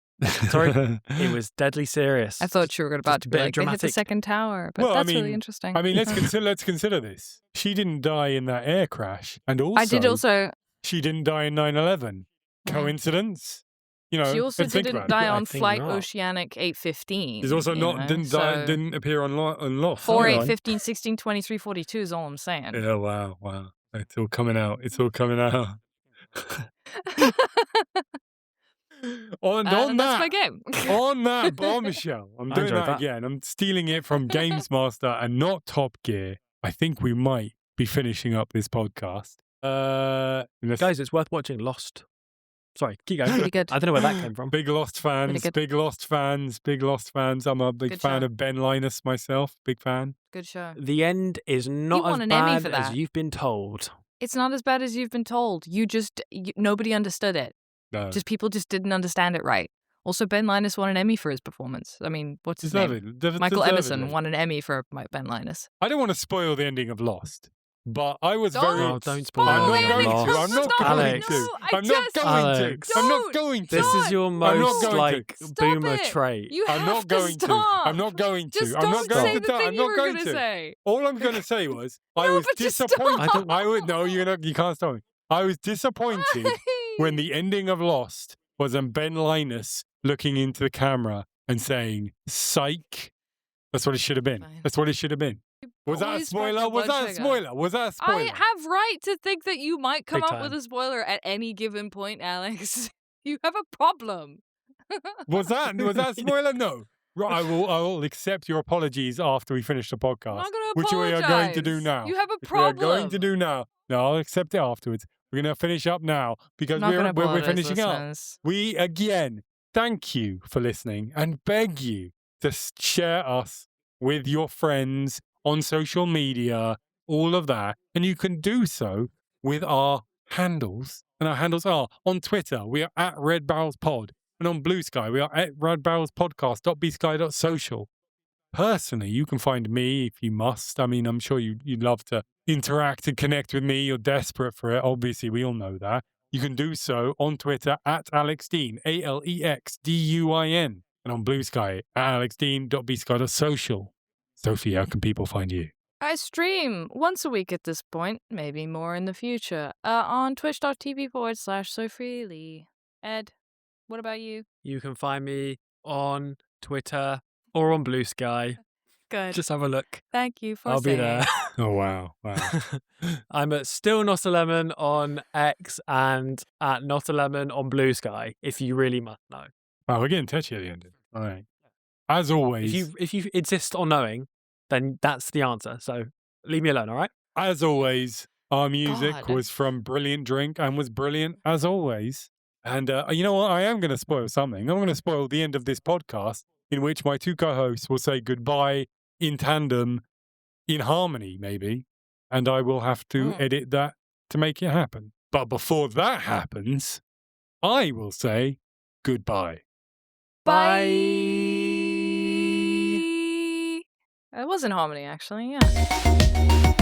Sorry, it was deadly serious. I thought you were about to be like, they hit the second tower, but that's really interesting. I mean, let's consider this. She didn't die in that air crash, and also she didn't die in 9/11. Coincidence? She also didn't die on Flight Oceanic 815. There's also didn't appear on Lost. 4, 8, 15, 16, 23, 42 is all I'm saying. Yeah, wow. It's all coming out. on that's my game. On that bombshell, I'm doing that again. I'm stealing it from Games Master and not Top Gear. I think we might be finishing up this podcast. Guys, it's worth watching Lost. Sorry, keep going. Pretty good. I don't know where that came from. Big Lost fans. I'm a big fan of Ben Linus myself. Big fan. Good show. The end is not as bad as you've been told. It's not as bad as you've been told. Nobody understood it. No. People just didn't understand it right. Also, Ben Linus won an Emmy for his performance. I mean, what's his name? Michael Emerson won an Emmy for Ben Linus. I don't want to spoil the ending of Lost, but I was Don't very. Oh, don't spoil spoil I'm the not going ending. to. I'm not Stop going Alex. to. No, I'm not going to. Alex. I'm not Don't. going to. This is Don't. your I'm not most going to. like Stop boomer it. trait. You I'm have not going to. to. Stop. I'm not going to. Just I'm don't not going say to. the I'm thing you not were going gonna to. say. All I'm going to say was I No, was but just stop. disappointed. I don't- I would no. You can't stop me. I was disappointed when the ending of Lost was Ben Linus looking into the camera and saying "psych." That's what it should have been. Fine. That's what it should have been. Was that a Always spark spoiler? my Was blood that a sugar. spoiler? Was that a spoiler? I have right to think that you might come Big up with time. a spoiler at any given point, Alex. You have a problem. Was that a spoiler? No. Right, I will accept your apologies after we finish the I'm podcast, not going to which we are going to do now. You have a Which we are problem. going to do now. No, I'll accept it afterwards. We're going to finish up now because I'm not we're gonna apologize, finishing up. listeners. We again thank you for listening and beg you to share us with your friends on social media, all of that. And you can do so with our handles. And our handles are on Twitter, we are at Red Barrels Pod. And on Blue Sky, we are at Red Barrels Podcast.bsky.social. Personally, you can find me if you must. I mean, I'm sure you'd love to interact and connect with me. You're desperate for it. Obviously, we all know that. You can do so on Twitter at Alex Dean, AlexDuin, and on Blue Sky at alexdean.bsky.social. Sophie, how can people find you? I stream once a week at this point, maybe more in the future, on twitch.tv/Sophie Lee. Ed, what about you? You can find me on Twitter or on Blue Sky. Good. Just have a look. Thank you for I'll be saying. there. Oh, wow. I'm at Still Not a Lemon on X and at Not a Lemon on Blue Sky, if you really must know. Wow, we're getting touchy at the end. All right. As always, If you insist on knowing, then that's the answer. So leave me alone, all right? as always, our music God. was from Brilliant Drink and was brilliant as always. And you know what? I am going to spoil something. I'm going to spoil the end of this podcast in which my two co-hosts will say goodbye in tandem, in harmony, maybe. And I will have to edit that to make it happen. But before that happens, I will say goodbye. Bye. It was in harmony, actually, yeah.